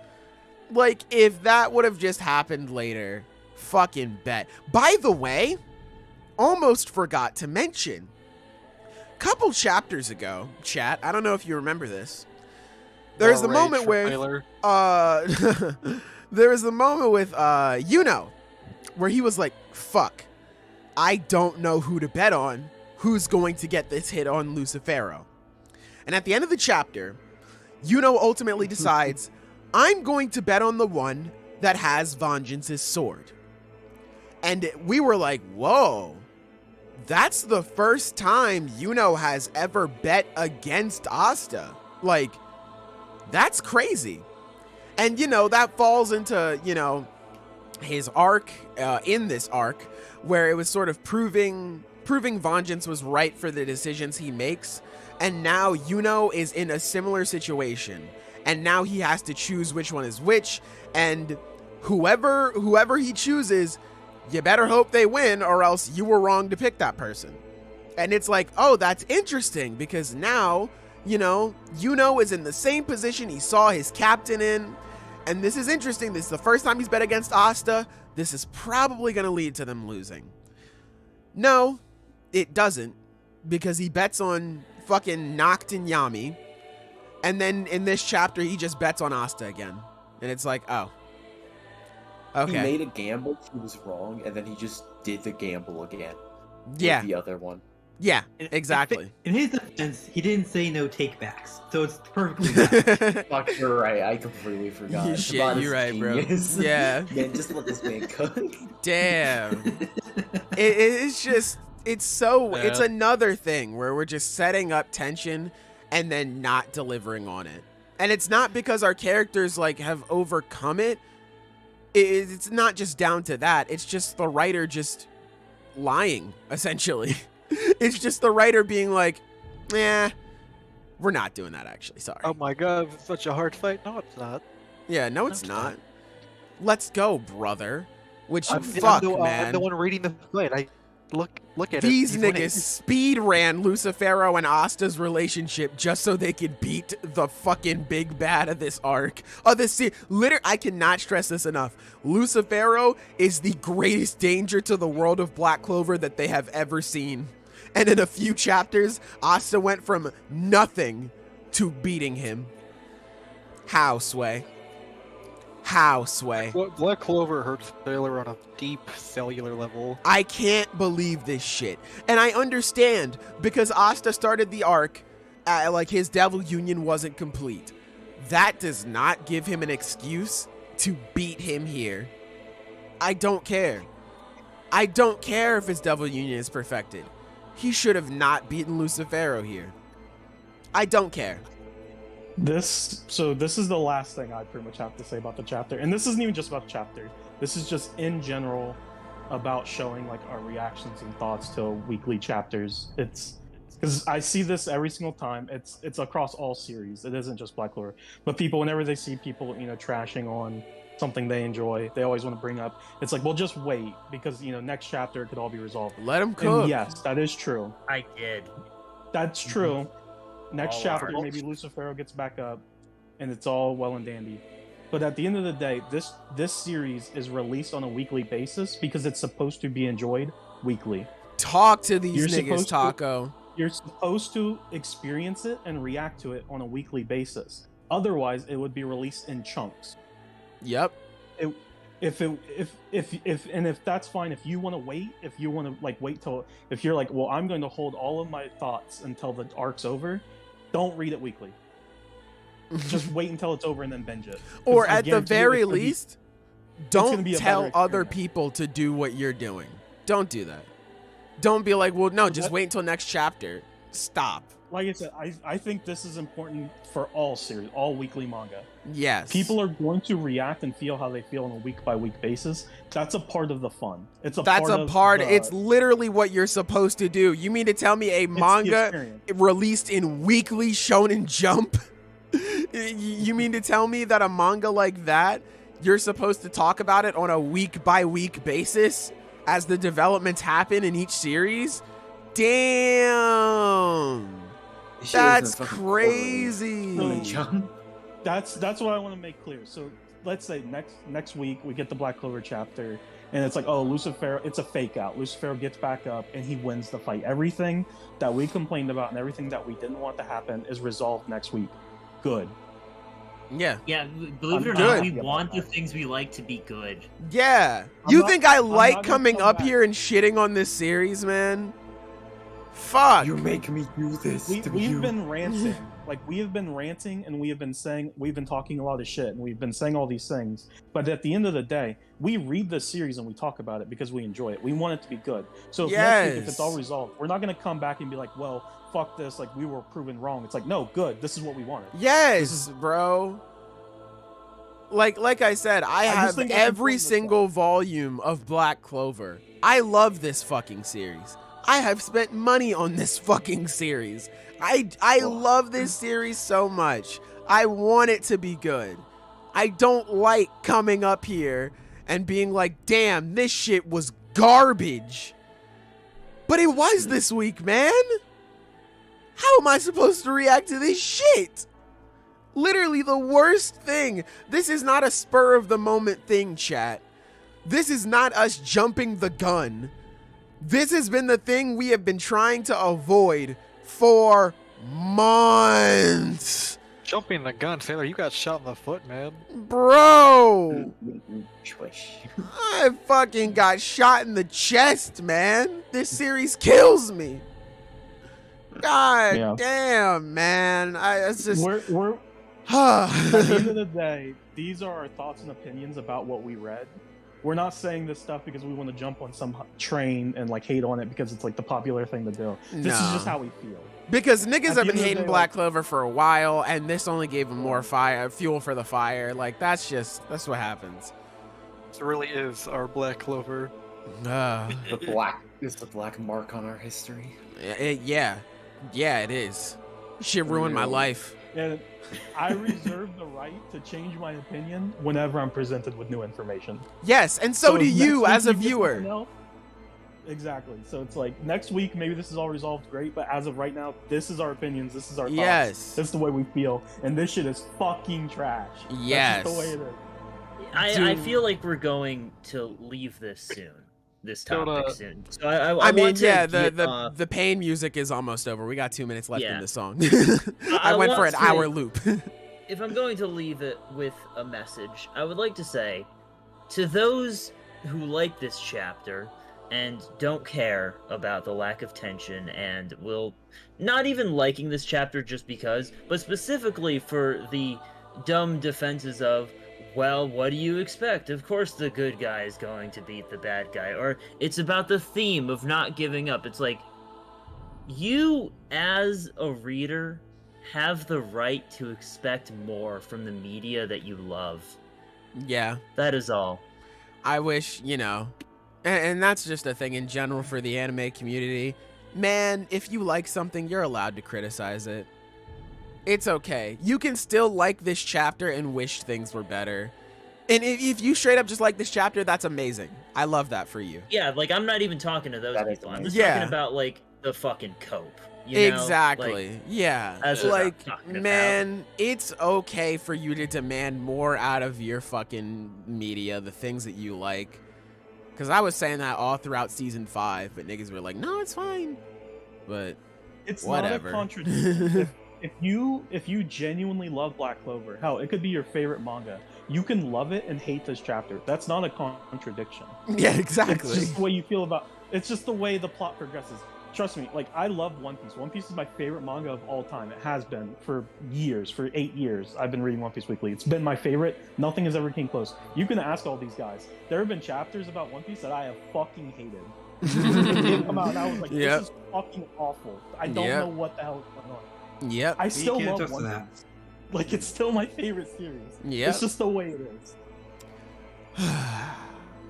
Like, if that would have just happened later, fucking bet. By the way, almost forgot to mention, couple chapters ago, chat, I don't know if you remember this, there's the Rage moment for where Taylor. there was the moment with where he was like, fuck, I don't know who to bet on, who's going to get this hit on Lucifero. And at the end of the chapter, ultimately decides, I'm going to bet on the one that has Vengeance's sword. And we were like, whoa, that's the first time has ever bet against Asta. Like, that's crazy. And, that falls into, his arc, in this arc, where it was sort of proving Vengeance was right for the decisions he makes. And now is in a similar situation. And now he has to choose which one is which. And whoever he chooses, you better hope they win, or else you were wrong to pick that person. And it's like, oh, that's interesting, because now, is in the same position he saw his captain in. And this is interesting. This is the first time he's bet against Asta. This is probably going to lead to them losing. No, it doesn't, because he bets on fucking Noct and Yami. And then in this chapter, he just bets on Asta again. And it's like, oh. Okay. He made a gamble, he was wrong, and then he just did the gamble again. Yeah. With the other one. Yeah, exactly. In his defense, he didn't say no takebacks, so it's perfectly valid. Fuck, you're right. I completely forgot. Shit, Tabata's you're right, bro. genius. Yeah. Man, just let this man cook. Damn. It's just, it's Yeah. another thing where we're just setting up tension and then not delivering on it. And it's not because our characters like have overcome it. It's not just down to that. It's just the writer just lying, essentially. It's just the writer being like, we're not doing that actually. Sorry. Oh my god, it's such a hard fight. No, it's not. Yeah, no, it's not. Let's go, brother. Which, I'm man. I'm the one reading the fight. I look at These it. niggas speed ran Lucifero and Asta's relationship just so they could beat the fucking big bad of this arc. Of this series. I cannot stress this enough. Lucifero is the greatest danger to the world of Black Clover that they have ever seen. And in a few chapters, Asta went from nothing to beating him. How, Sway? How, Sway? Black Clover hurts Sailor on a deep cellular level. I can't believe this shit. And I understand, because Asta started the arc, like his Devil Union wasn't complete. That does not give him an excuse to beat him here. I don't care. I don't care if his Devil Union is perfected. He should have not beaten Lucifero here. I don't care. This is the last thing I pretty much have to say about the chapter. And this isn't even just about the chapter. This is just in general about showing like our reactions and thoughts to weekly chapters. It's because I see this every single time. It's across all series. It isn't just Black Clover. But people, whenever they see people, trashing on something they enjoy, they always want to bring up, it's like, well, just wait, because next chapter it could all be resolved. Let them cook. And yes, that is true. I did. That's true. Next All chapter, right. maybe Lucifero gets back up, and it's all well and dandy. But at the end of the day, this series is released on a weekly basis because it's supposed to be enjoyed weekly. Talk to these You're niggas, supposed to- Taco. You're supposed to experience it and react to it on a weekly basis. Otherwise, it would be released in chunks. Yep. If that's fine, if you want to wait, if you want to wait till, if you're like, well, I'm going to hold all of my thoughts until the arc's over, don't read it weekly. Just wait until it's over and then binge it. 'Cause Or I at the guarantee you very it's gonna be- least, gonna don't be a tell better other experience. people to do what you're doing. Don't do that. Don't be like, well, no, just That- wait until next chapter. Stop. Like I said, I think this is important for all series, all weekly manga. Yes. People are going to react and feel how they feel on a week by week basis. That's a part of the fun. It's a That's part a of part. the- It's literally what you're supposed to do. You mean to tell me a it's the manga experience. released in weekly Shonen Jump? You mean to tell me that a manga like that, you're supposed to talk about it on a week by week basis as the developments happen in each series? Damn. This shit That's isn't fucking crazy. quarterly. Jump. That's what I want to make clear. So let's say next week we get the Black Clover chapter, and it's like, oh, Lucifero, it's a fake out. Lucifero gets back up and he wins the fight. Everything that we complained about and everything that we didn't want to happen is resolved next week. Good. Yeah. Yeah, believe it or I'm not, good. we about want the that. things we like to be good. Yeah. I'm You not- think I I'm like not gonna coming come up back. here and shitting on this series, man? Fuck. You make me do this to We've you. been ranting. We have been ranting and we've been talking a lot of shit and we've been saying all these things. But at the end of the day, we read this series and we talk about it because we enjoy it. We want it to be good. So if next week, if it's all Yes. resolved, we're not going to come back and be like, well, fuck this. Like, we were proven wrong. It's like, no, good. This is what we wanted. Yes, bro. Like I said, I just have think that's every important to single volume of Black Clover. I love this fucking series. I have spent money on this fucking series. I love this series so much. I want it to be good. I don't like coming up here and being like, damn, this shit was garbage. But it was this week, man. How am I supposed to react to this shit? Literally the worst thing. This is not a spur of the moment thing, chat. This is not us jumping the gun. This has been the thing we have been trying to avoid for months. Jumping the gun, Sailor, you got shot in the foot, man. Bro, Swish. I fucking got shot in the chest, man. This series kills me. God Yeah. damn, man. It's just... We're at the end of the day, these are our thoughts and opinions about what we read. We're not saying this stuff because we want to jump on some train and hate on it because it's the popular thing to do. This is No. just how we feel. Because niggas At have the been end of the hating day, Black Clover for a while, and this only gave them more fuel for the fire. That's what happens. This really is our Black Clover. Ugh. The black is the black mark on our history. Yeah, it is. Shit ruined my life. And I reserve the right to change my opinion whenever I'm presented with new information. Yes, and so do if you next as a week you get viewer. something else- Exactly. So it's like next week, maybe this is all resolved, great. But as of right now, this is our opinions. This is our thoughts. Yes. This is the way we feel, and this shit is fucking trash. Yes. That's just the way it is. I Dude. feel like we're going to leave this soon. This topic Don't, soon. So I I mean, want to yeah, get, the pain music is almost over. We got 2 minutes left in Yeah. the song. I I went for an want to- hour loop. if I'm going to leave it with a message, I would like to say to those who like this chapter and don't care about the lack of tension and will not even liking this chapter just because, but specifically for the dumb defenses of, well, what do you expect? Of course the good guy is going to beat the bad guy. Or it's about the theme of not giving up. It's like, you as a reader have the right to expect more from the media that you love. Yeah. That is all. I wish, and that's just a thing in general for the anime community. Man, if you like something, you're allowed to criticize it. It's okay. You can still like this chapter and wish things were better. And if you straight up just like this chapter, that's amazing. I love that for you. Yeah, like, I'm not even talking to those That is people. I'm just amazing. talking about, like, the fucking cope. You know? Exactly. Like, Yeah. that's what I'm Like, talking about. man, it's okay for you to demand more out of your fucking media, the things that you like. Because I was saying that all throughout season 5, but niggas were like, no, it's fine. But It's whatever. not a contradiction. if you genuinely love Black Clover, hell, it could be your favorite manga. You can love it and hate this chapter. That's not a contradiction. Yeah, exactly. It's just the way you feel about. It's just the way the plot progresses. Trust me, like, I love One Piece. One Piece is my favorite manga of all time. It has been for years, for 8 years. I've been reading One Piece weekly. It's been my favorite. Nothing has ever came close. You can ask all these guys. There have been chapters about One Piece that I have fucking hated. It didn't come out, and I was like, Yep. this is fucking awful. I don't Yep. know what the hell is going on. Yep. I still can't love touch One that. Piece. Like, it's still my favorite series. Yep. It's just the way it is.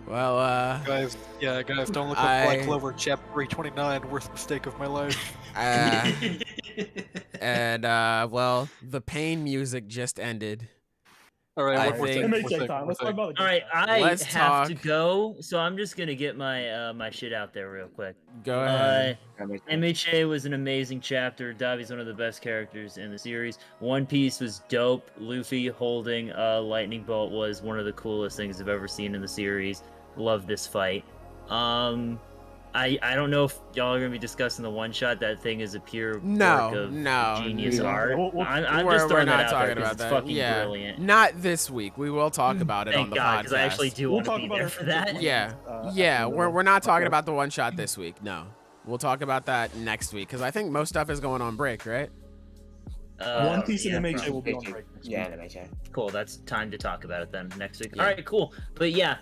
Well, Guys, don't look up I- Black Clover chapter 329, worst mistake of my life. and well, the pain music just ended. All right, I one more think- thing. It one makes sense. more Time. Let's talk thing. about it. All right, I Let's have to talk. go, so I'm just gonna get my my shit out there real quick. Go ahead. MHA was an amazing chapter. Dabi's one of the best characters in the series. One Piece was dope. Luffy holding a lightning bolt was one of the coolest things I've ever seen in the series. Love this fight. I don't know if y'all are gonna be discussing the one shot. That thing is a pure work of genius no. art. We'll- I'm we're just throwing not that out talking there 'cause about it's that. fucking Yeah. brilliant. Not this week. We will talk about it on Thank the God, podcast. because I actually do We'll want to talk be about there our for that. Yeah, Yeah, we're not talking okay. about the one shot this week. No, we'll talk about that next week because I think most stuff is going on break, right? One Piece yeah, and MHA will be on MHA. break. next Yeah, week. and MHA. Cool, that's time to talk about it then next week. Yeah. All right, cool. But yeah,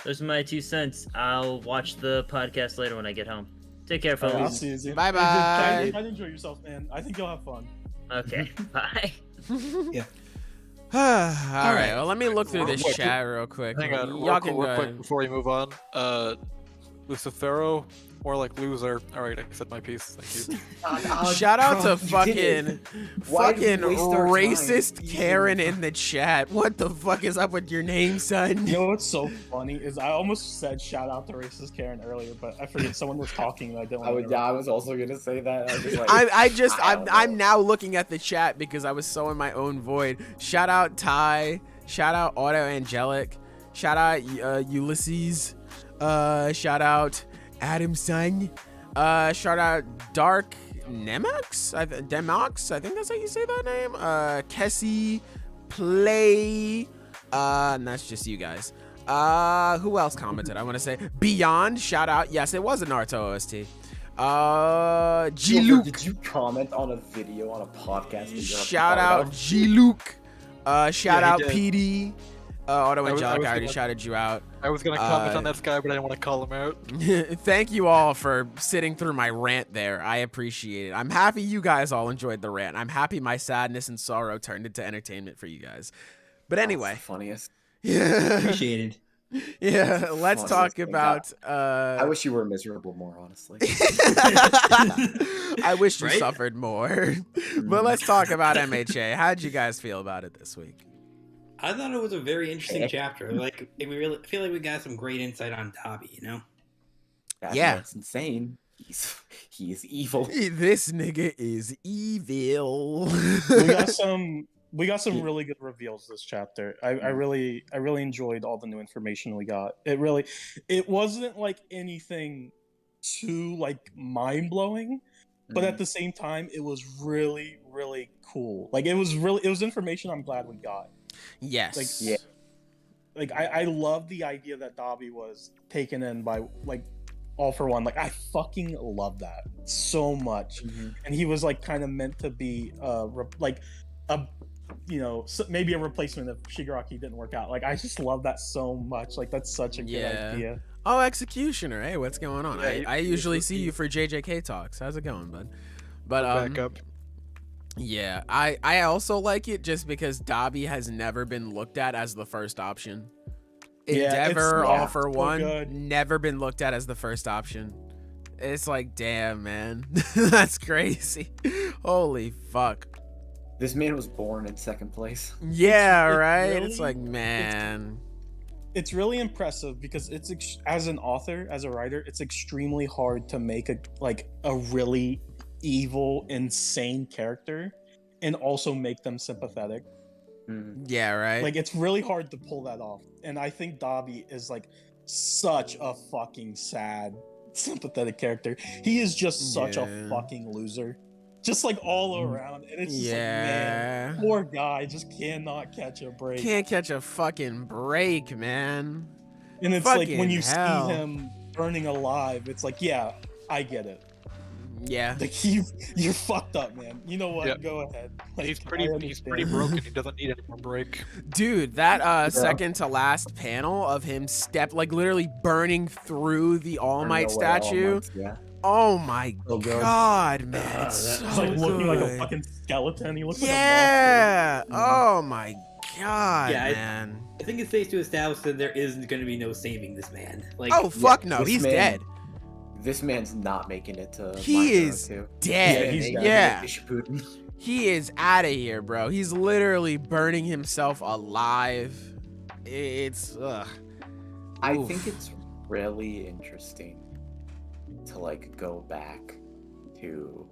those are my 2 cents. I'll watch the podcast later when I get home. Take care, All right, I'll fellas. see you. Zeke. Bye-bye. Try to enjoy yourself, man. I think you'll have fun. Okay, bye. All right. Well, let me look through Real this quick. chat real quick. Hang on, Y'all can real go quick ahead. before we move on. Lucifero, more like loser. All right, I said my piece. Thank you. Shout out to you did it. Why did fucking we waste our time? racist Karen in the chat. What the fuck is up with your name, son? You know what's so funny is I almost said shout out to racist Karen earlier, but I forget someone was talking and I didn't. I was also gonna say that. I was just like, I'm now looking at the chat because I was so in my own void. Shout out Ty. Shout out Auto Angelic. Shout out Ulysses. Shout out Adam Sung. Shout out Dark Nemox. Demox. I think that's how you say that name. Kessie Play. And that's just you guys. Who else commented? I want to say Beyond. Shout out. Yes, it was a Naruto OST. G Clover, Luke. did you comment on a video on a podcast? that you're Shout not out G Luke. Shout Yeah, out he PD. Auto I was Angelic, I already gonna- shouted you out. I was gonna comment on that guy, but I didn't want to call him out. Thank you all for sitting through my rant there. I appreciate it. I'm happy you guys all enjoyed the rant. I'm happy my sadness and sorrow turned into entertainment for you guys. But anyway. That's the funniest. Appreciated. Yeah, let's Fuck talk this thing. about. I wish you were miserable more, honestly. I wish you Right? suffered more. But let's talk about MHA. How'd you guys feel about it this week? I thought it was a very interesting chapter. Like, we really I feel like we got some great insight on Dabi, you know? Yeah. That's insane. He is evil. This nigga is evil. We got some really good reveals this chapter. I really enjoyed all the new information we got. It wasn't like anything too like mind blowing, but at the same time, it was really cool. Like it was information I'm glad we got. Yes. Like yeah. Like I love the idea that Dabi was taken in by like All for One. Like I fucking love that so much. And he was like kind of meant to be maybe a replacement if Shigaraki didn't work out. Like I just love that so much. Like that's such a good idea. Oh, Executioner. Hey, what's going on? Yeah, I usually see you for JJK talks. How's it going, bud? But back up. Yeah, I also like it just because Dabi has never been looked at as the first option. Endeavor, All for One, never been looked at as the first option. It's like, damn, man. That's crazy. Holy fuck. This man was born in second place. Yeah, right? Really, it's like, man. It's really impressive because as an author, as a writer, it's extremely hard to make a really evil, insane character and also make them sympathetic. Yeah, right. Like it's really hard to pull that off. And I think Dabi is like such a fucking sad, sympathetic character. He is just such a fucking loser. Just like all around. And it's just like, man, poor guy just cannot catch a break. Can't catch a fucking break, man. And it's fucking like when you see him burning alive, it's like, yeah, I get it. Yeah. Like you're fucked up, man. You know what? Yeah. Go ahead. Like, he's pretty broken. He doesn't need any more break. Dude, that second to last panel of him literally burning through the All Might statue. Oh my god, man. It's like looking like a fucking skeleton. He looks like a monster. Oh my god, man. I think it's safe to establish that there is going to be no saving this man. Like, oh fuck no, he's dead. This man's not making it to. He is dead. He is out of here, bro. He's literally burning himself alive. It's I think it's really interesting to like go back to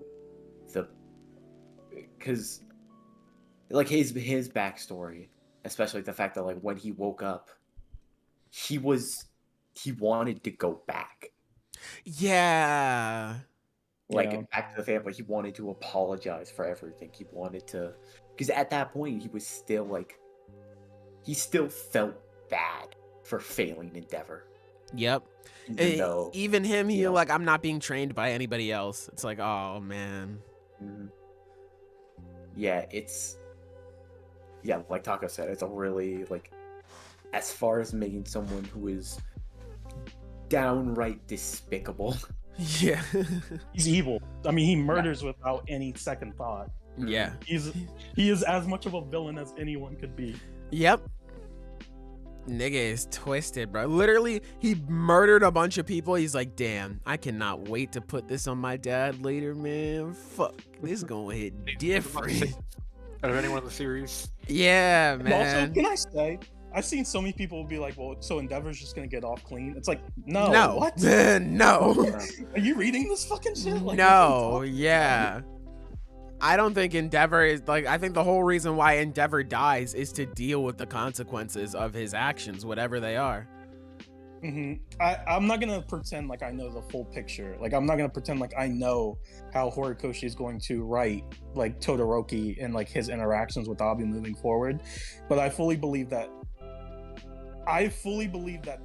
because like his backstory, especially the fact that like when he woke up, he wanted to go back. Yeah. Like back to the family, he wanted to apologize for everything. He wanted to, because at that point he was still like, he still felt bad for failing Endeavor. Yep. Even him, he like, I'm not being trained by anybody else. It's like, oh man. Yeah, like Taco said, it's a really like, as far as making someone who is downright despicable. Yeah. He's evil. I mean, he murders without any second thought. Yeah. He is as much of a villain as anyone could be. Yep. Nigga is twisted, bro. Literally, he murdered a bunch of people. He's like, damn, I cannot wait to put this on my dad later, man. Fuck, this is gonna hit different. Out of anyone in the series. Yeah, man. Also, can I say, I've seen so many people be like, well, so Endeavor's just gonna get off clean. It's like, no. What? No. Are you reading this fucking shit? Like, no, yeah. I don't think Endeavor is like, I think the whole reason why Endeavor dies is to deal with the consequences of his actions, whatever they are. I'm not gonna pretend like I know the full picture. Like, I'm not gonna pretend like I know how Horikoshi is going to write like Todoroki and like his interactions with Dabi moving forward. But I fully believe that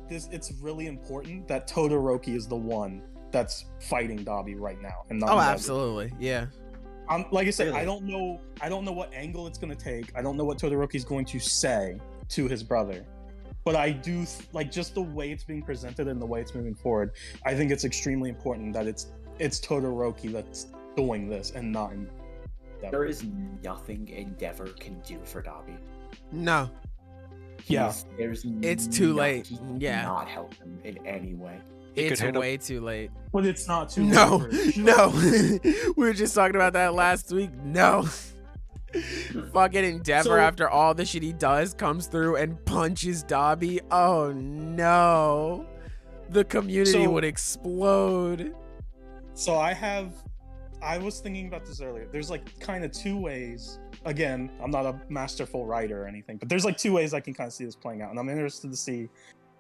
it's really important that Todoroki is the one that's fighting Dabi right now, and not Endeavor. Absolutely, yeah. Like I said, really? I don't know what angle it's going to take. I don't know what Todoroki's going to say to his brother. But I do, like, just the way it's being presented and the way it's moving forward, I think it's extremely important that it's Todoroki that's doing this and not Endeavor. There is nothing Endeavor can do for Dabi. No. It's too late. He Yeah. cannot help him in any way. It's way too late. But it's not too No, late. no. We were just talking about that last week. No. Fucking Endeavor, So- after all the shit he does, comes through and punches Dabi. Oh no. The community So- would explode. So I was thinking about this earlier. There's like kind of two ways. Again, I'm not a masterful writer or anything, but there's like two ways I can kind of see this playing out, and I'm interested to see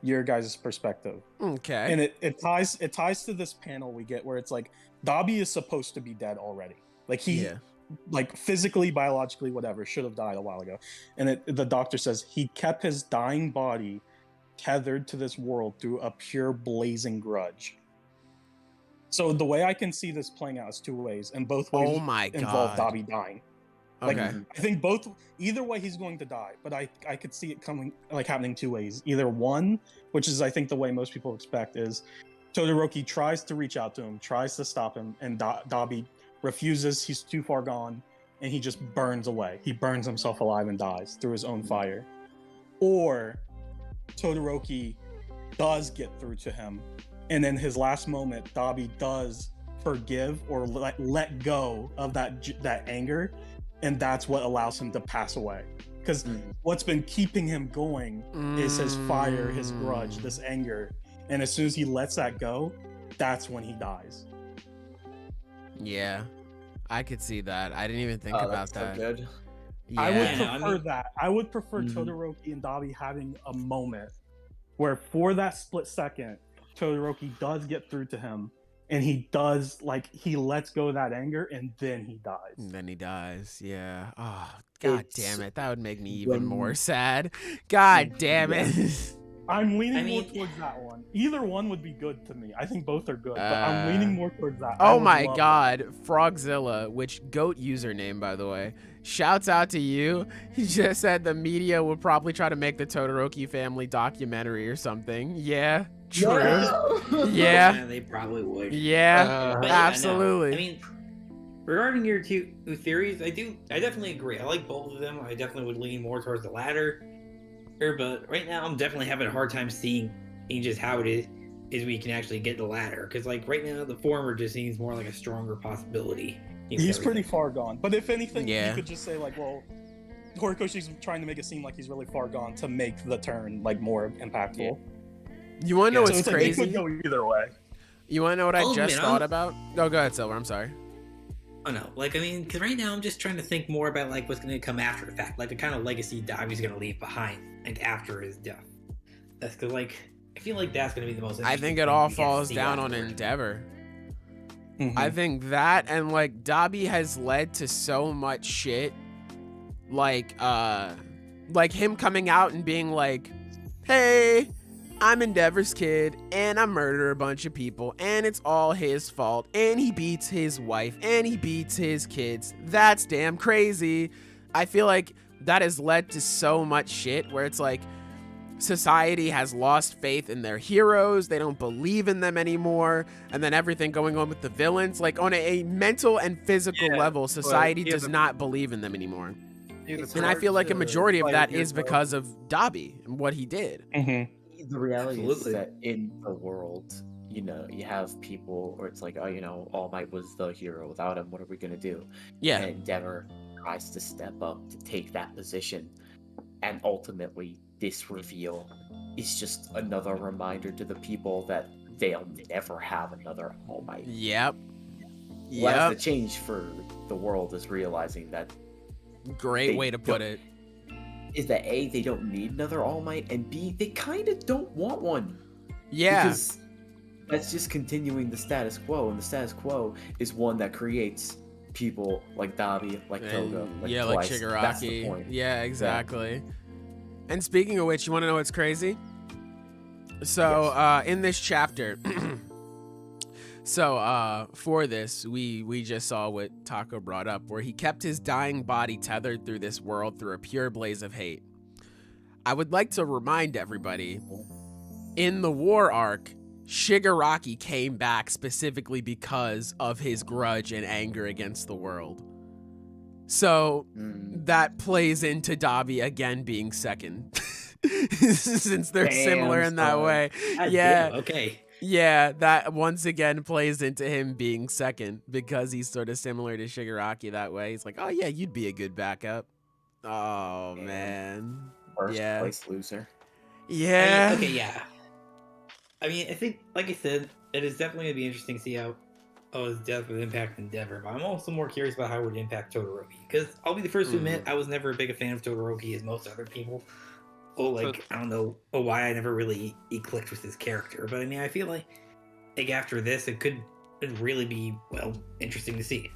your guys' perspective. Okay. And it ties to this panel we get where it's like Dabi is supposed to be dead already. Like he like physically, biologically, whatever, should have died a while ago. And the doctor says he kept his dying body tethered to this world through a pure blazing grudge. So the way I can see this playing out is two ways, and both ways Oh my involve god. Dabi dying. Like, Okay. I think either way he's going to die, but I could see it coming, like happening two ways. Either one, which is I think the way most people expect, is Todoroki tries to reach out to him, tries to stop him, and Dabi refuses. He's too far gone, and he just burns away. He burns himself alive and dies through his own fire. Or Todoroki does get through to him, and in his last moment, Dabi does forgive or let go of that anger, and that's what allows him to pass away. Because what's been keeping him going is his fire, his grudge, this anger, and as soon as he lets that go, that's when he dies. Yeah. I could see that. I didn't even think Oh, about that's so that. good. Yeah. I would Yeah, prefer I mean- that. I would prefer Todoroki and Dabi having a moment where, for that split second, Todoroki does get through to him, and he does, like, he lets go of that anger, and then he dies. And then he dies. Yeah. Oh, god It's damn it. That would make me even when- more sad. God damn it. I'm leaning I mean- more towards that one. Either one would be good to me. I think both are good, but I'm leaning more towards that. I Oh would my love god. Frogzilla, which goat username, by the way. Shouts out to you. He just said the media would probably try to make the Todoroki family documentary or something. Yeah. True. Yeah. Yeah, they probably would. Yeah. But yeah, no. Absolutely. I mean, regarding your two theories, I definitely agree. I like both of them. I definitely would lean more towards the latter. But right now, I'm definitely having a hard time seeing just how it is we can actually get the latter. Because like right now, the former just seems more like a stronger possibility. He's pretty far gone. But if anything, Yeah. you could just say, like, well, Horikoshi's trying to make it seem like he's really far gone to make the turn, like, more impactful. You want to know So what's it's like, it crazy? could go either way. You want to know what I Oh, just man, thought I'm- about? Oh, go ahead, Silver. I'm sorry. Oh no, like I mean, because right now I'm just trying to think more about like what's going to come after the fact, like the kind of legacy Dabi's going to leave behind, like after his death. That's because like I feel like that's going to be the most. I interesting think it thing all we get to falls see down on afterward. Endeavor. Mhm. I think that and like Dabi has led to so much shit. Like him coming out and being like, hey, I'm Endeavor's kid and I murder a bunch of people and it's all his fault and he beats his wife and he beats his kids. That's damn crazy. I feel like that has led to so much shit where it's like society has lost faith in their heroes. They don't believe in them anymore. And then everything going on with the villains, like on a mental and physical level, society yeah, does not believe in them anymore. It's And I hard feel like a to majority of fight that against is because of Dabi and what he did. Mm-hmm. the reality Absolutely. is that in the world, you know, you have people where it's like, oh, you know, All Might was the hero. Without him, what are we gonna do? Yeah. And Endeavor tries to step up to take that position, and ultimately, this reveal is just another reminder to the people that they'll never have another All Might. Yep. What has Yep. to change for the world is realizing that Great they way to put don't- it. is that A, they don't need another All Might, and B, they kind of don't want one. Yeah. Because that's just continuing the status quo, and the status quo is one that creates people like Dabi, like Toga, And, like yeah, like Twice. That's the Shigaraki. point. Yeah, exactly. And speaking of which, you want to know what's crazy? So, in this chapter, for this, we just saw what Taco brought up, where he kept his dying body tethered through this world through a pure blaze of hate. I would like to remind everybody, in the war arc, Shigaraki came back specifically because of his grudge and anger against the world. So Mm. that plays into Dabi again being second. Since they're similar in that way. Yeah. Okay. Yeah, that once again plays into him being second because he's sort of similar to Shigaraki that way. He's like, oh yeah, you'd be a good backup. Oh man. First place loser. Yeah. Okay, yeah. I mean, I think, like I said, it is definitely going to be interesting to see how his death would impact Endeavor, but I'm also more curious about how it would impact Todoroki. Because I'll be the first to admit, I was never a big fan of Todoroki as most other people. I don't know why I never really clicked with his character, but I mean, I feel like after this, it'd really be, well, interesting to see.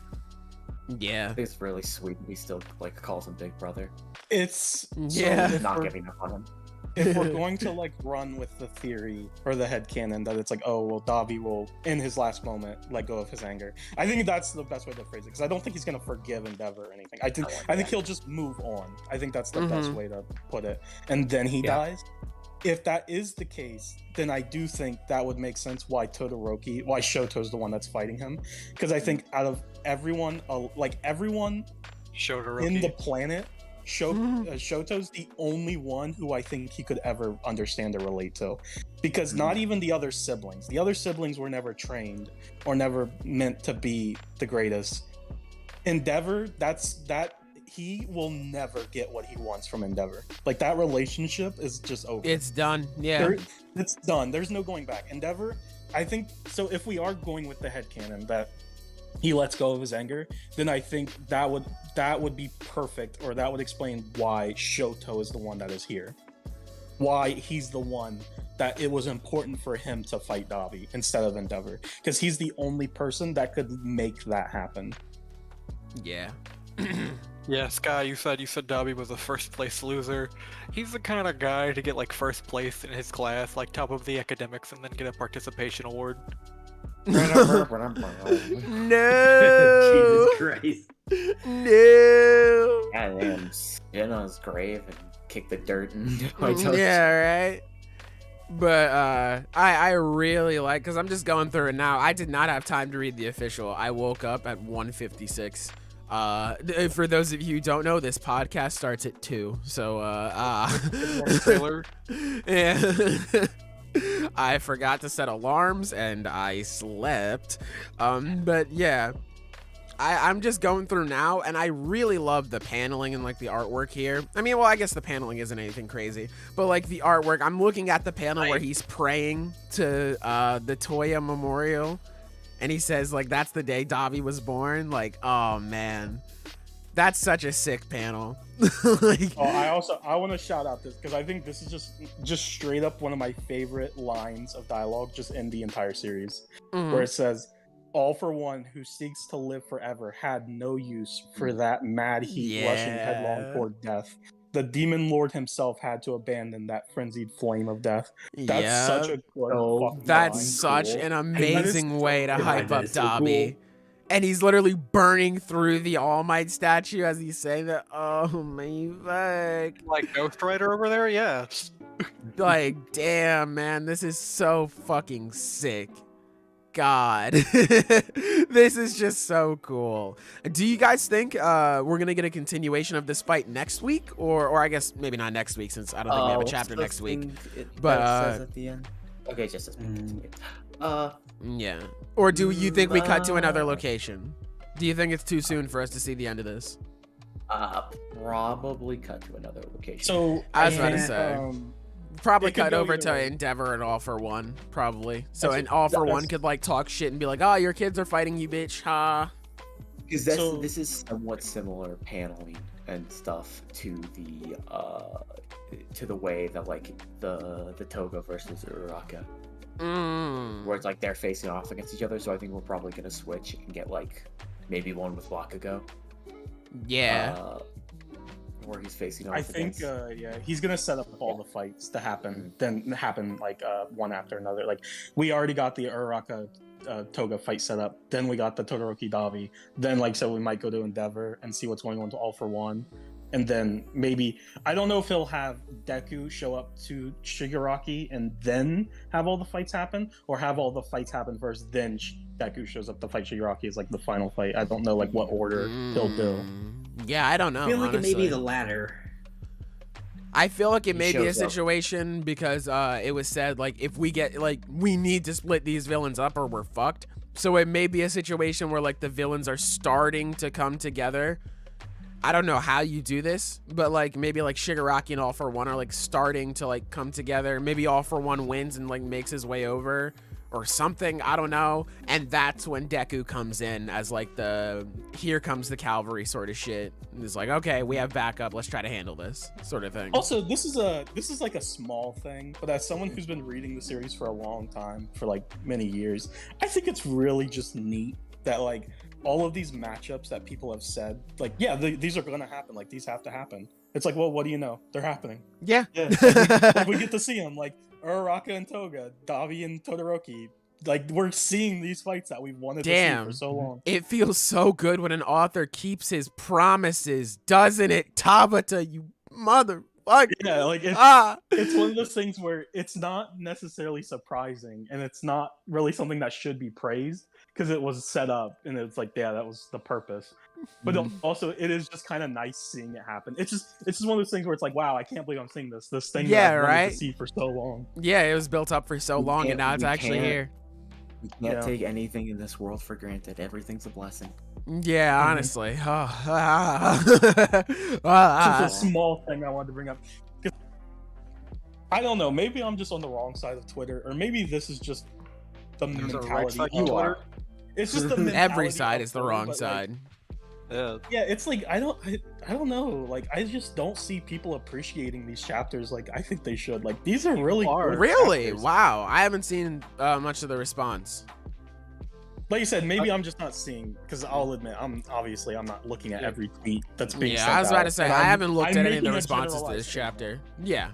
Yeah. I think it's really sweet. He still calls him Big Brother. It's Not giving up on him. If we're going to run with the theory or the headcanon that it's Dabi will in his last moment let go of his anger. I think that's the best way to phrase it, because I don't think he's gonna forgive Endeavor or anything. I think he'll just move on. I think that's the best way to put it. And then he dies. If that is the case, then I do think that would make sense why Shoto's the one that's fighting him. Because I think out of everyone, everyone Shoto in the planet, Shoto's the only one who I think he could ever understand or relate to, because not even the other siblings were never trained or never meant to be the greatest. Endeavor, he will never get what he wants from Endeavor. That relationship is just over. It's done. Yeah. It's done. There's no going back. Endeavor, I think, so if we are going with the headcanon that he lets go of his anger, then I think that would be perfect, or that would explain why Shoto is the one that is here. Why he's the one that it was important for him to fight Dabi instead of Endeavor. Because he's the only person that could make that happen. Yeah. Yeah, Sky, you said Dabi was a first place loser. He's the kind of guy to get first place in his class, top of the academics, and then get a participation award. No. Jesus Christ. No. Goddamn, sit on his grave and kick the dirt and yeah, right. But I really because I'm just going through it now. I did not have time to read the official. I woke up at 1:56. For those of you who don't know, this podcast starts at 2. So yeah. I forgot to set alarms and I slept. But yeah, I'm just going through now, and I really love the paneling and the artwork here. I mean, well, I guess the paneling isn't anything crazy, but the artwork, I'm looking at the panel where he's praying to the Touya memorial, and he says that's the day Dabi was born. Oh man, that's such a sick panel. I want to shout out this, because I think this is just straight up one of my favorite lines of dialogue just in the entire series, where it says, "All for one who seeks to live forever had no use for that mad heat rushing headlong toward death. The demon lord himself had to abandon that frenzied flame of death." That's such a good That's line. such an amazing way to hype up so Dabi. cool. And he's literally burning through the All Might statue as he's saying that. Oh my fuck. Ghost Rider over there? Yeah. Damn, man, this is so fucking sick. God. This is just so cool. Do you guys think we're gonna get a continuation of this fight next week? Or I guess maybe not next week, since I don't think we have a chapter next week. But says at the end? Okay, just as yeah. Or do you think we cut to another location? Do you think it's too soon for us to see the end of this? Probably cut to another location. So I was about to say, probably it could cut go over either to way. Endeavor and All for One, probably. So That's- and All for that's- One could talk shit and be like, "Oh, your kids are fighting you, bitch, ha." Because So- this is somewhat similar paneling and stuff to the way that the Toga versus Uraraka, where it's they're facing off against each other. So I think we're probably gonna switch and get maybe one with Bakugo. Yeah. Where he's facing off I think against. he's gonna set up all the fights to happen one after another. We already got the Uraraka Toga fight set up, then we got the Todoroki Dabi, then so we might go to Endeavor and see what's going on to All for One, and then maybe I don't know if he'll have Deku show up to Shigaraki and then have all the fights happen, or have all the fights happen first, then Deku shows up to fight Shigaraki as the final fight. I don't know what order he'll do. Yeah, I don't know. I feel like honestly. it may be the latter. I feel like it He may be a shows up. situation because it was said like if we get like we need to split these villains up or we're fucked. So it may be a situation where like the villains are starting to come together. I don't know how you do this, but like maybe like Shigaraki and All for One are like starting to like come together. Maybe All for One wins and like makes his way over or something. I don't know. And that's when Deku comes in as like the here comes the cavalry sort of shit. And it's like, okay, we have backup. Let's try to handle this sort of thing. Also, this is like a small thing, but as someone who's been reading the series for a long time, for like many years, I think it's really just neat that like all of these matchups that people have said, like, yeah, these are gonna happen. Like, these have to happen. It's like, well, what do you know? They're happening. Yeah. Like, we get to see them, like Uraraka and Toga, Dabi and Todoroki. Like, we're seeing these fights that we've wanted to see for so long. It feels so good when an author keeps his promises, doesn't it, Tabata, you motherfucker? Yeah, like it's one of those things where it's not necessarily surprising, and it's not really something that should be praised because it was set up, and it's like, yeah, that was the purpose. But also, it is just kind of nice seeing it happen. It's just one of those things where it's like, wow, I can't believe I'm seeing this thing Yeah, that I've wanted right? to see for so long. Yeah, it was built up for so We long, and can't- now it's we actually can't- here. We can't Yeah. take anything in this world for granted. Everything's a blessing. Yeah, honestly. It's just a small thing I wanted to bring up. 'Cause I don't know. Maybe I'm just on the wrong side of Twitter, or maybe this is just the There's a right mentality. side of to Twitter. It's just the mentality Every side of is the Twitter, wrong but, like, side. Yeah. yeah, it's like I don't know. Like, I just don't see people appreciating these chapters. Like, I think they should. Like, these are really are. good Really? chapters. Wow. I haven't seen much of the response. Like you said, maybe I'm just not seeing, because I'll admit, I'm not looking at Yeah. every tweet that's being Yeah, sent I was about out, to say, but I haven't looked I'm at any of the making a responses to generalized this statement. chapter. Yeah.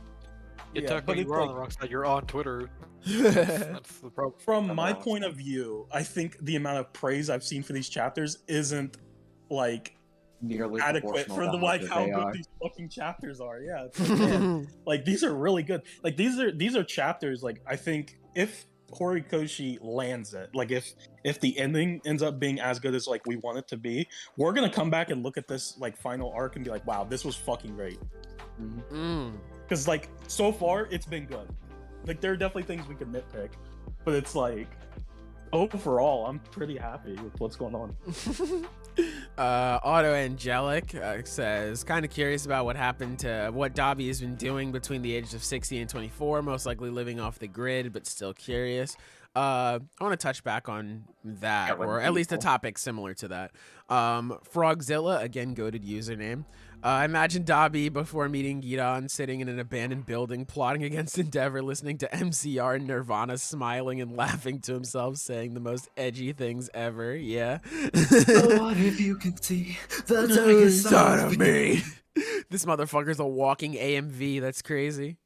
You Yeah, but technically it's were on like- the wrong side. You're on Twitter. yeah, That's the problem. From my point of view, I think the amount of praise I've seen for these chapters isn't like Nearly adequate proportional for to the like good how they good are. these fucking chapters are. Yeah, it's like, man, like these are really good. Like these are chapters. Like, I think if Horikoshi lands it, like if the ending ends up being as good as like we want it to be, we're gonna come back and look at this like final arc and be like, wow, this was fucking great. Because like so far it's been good. Like, there are definitely things we can nitpick, but it's like overall I'm pretty happy with what's going on. Auto Angelic says, kind of curious about what happened to what Dabi has been doing between the ages of 60 and 24, most likely living off the grid, but still curious. I want to touch back on that, or at least a topic similar to that. Frogzilla, again, goated username. I imagine Dabi before meeting Giran sitting in an abandoned building, plotting against Endeavor, listening to MCR and Nirvana, smiling and laughing to himself, saying the most edgy things ever. Yeah. What if you can see the darkest side of me? This motherfucker's a walking AMV. That's crazy.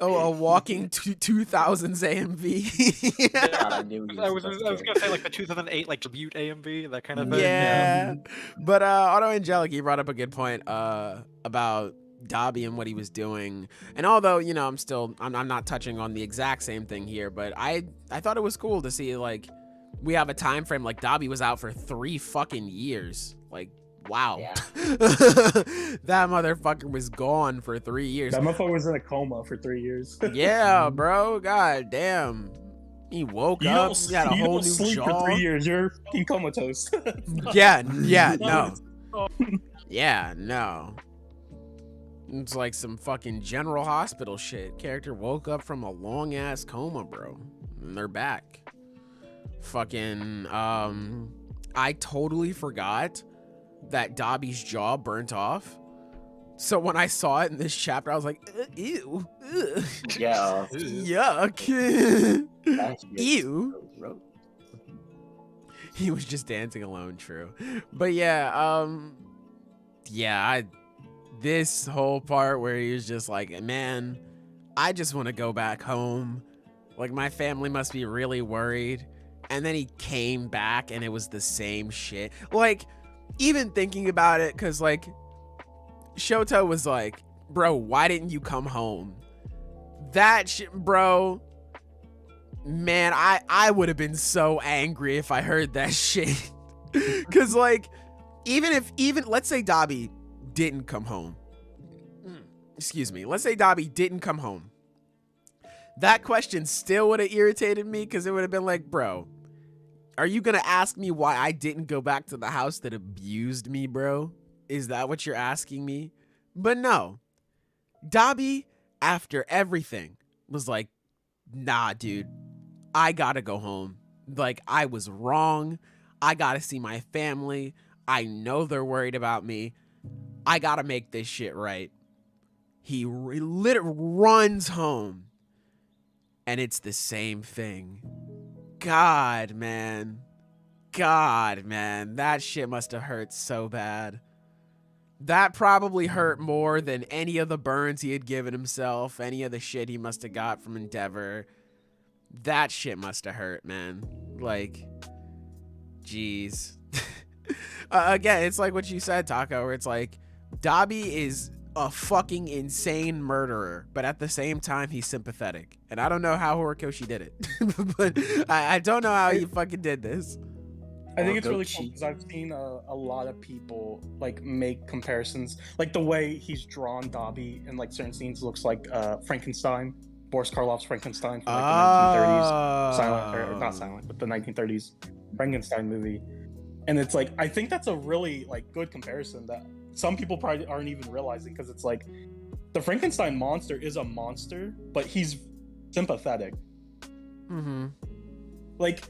Oh, a walking 2000s AMV. God, I knew he I was about to gonna say say like the 2008 like tribute AMV, that kind of thing. Yeah. But Auto Angelic, he brought up a good point about Dabi and what he was doing. And although, you know, I'm not touching on the exact same thing here, but I thought it was cool to see like we have a time frame. Like, Dabi was out for 3 fucking years. Like, wow. Yeah. That motherfucker was gone for 3 years. That motherfucker was in a coma for 3 years. Yeah, bro. God damn. He woke You up. don't, He had a you whole don't new sleep jaw. for 3 years. You're fucking comatose. Yeah, no. Oh. Yeah, no. It's like some fucking General Hospital shit. Character woke up from a long ass coma, bro. And they're back. Fucking, I totally forgot that Dabi's jaw burnt off. So when I saw it in this chapter, I was like, ew. Ugh, Yeah. yuck. That shit Ew. so gross. He was just dancing alone, true. But yeah, this whole part where he was just like, man, I just want to go back home. Like, my family must be really worried. And then he came back and it was the same shit. Like, even thinking about it, because like Shoto was like, bro, why didn't you come home? That shit, bro. Man, I would have been so angry if I heard that shit. Cause like, even let's say Dabi didn't come home. excuse me, let's say Dabi didn't come home. That question still would have irritated me because it would have been like, bro, are you going to ask me why I didn't go back to the house that abused me, bro? Is that what you're asking me? But no. Dabi, after everything, was like, nah, dude, I got to go home. Like, I was wrong. I got to see my family. I know they're worried about me. I got to make this shit right. He literally runs home. And it's the same thing. God, man. That shit must have hurt so bad. That probably hurt more than any of the burns he had given himself, any of the shit he must have got from Endeavor. That shit must have hurt, man. Like, jeez. Again, it's like what you said, Taco, where it's like, Dabi is a fucking insane murderer, but at the same time, he's sympathetic. And I don't know how Horikoshi did it, but I don't know how he fucking did this. I think it's really cool because I've seen a lot of people like make comparisons, like the way he's drawn Dabi in like certain scenes looks like Frankenstein, Boris Karloff's Frankenstein from like the 1930s, not silent, but the 1930s Frankenstein movie. And it's like, I think that's a really like good comparison that some people probably aren't even realizing, because it's like the Frankenstein monster is a monster, but he's sympathetic. Mm-hmm. Like,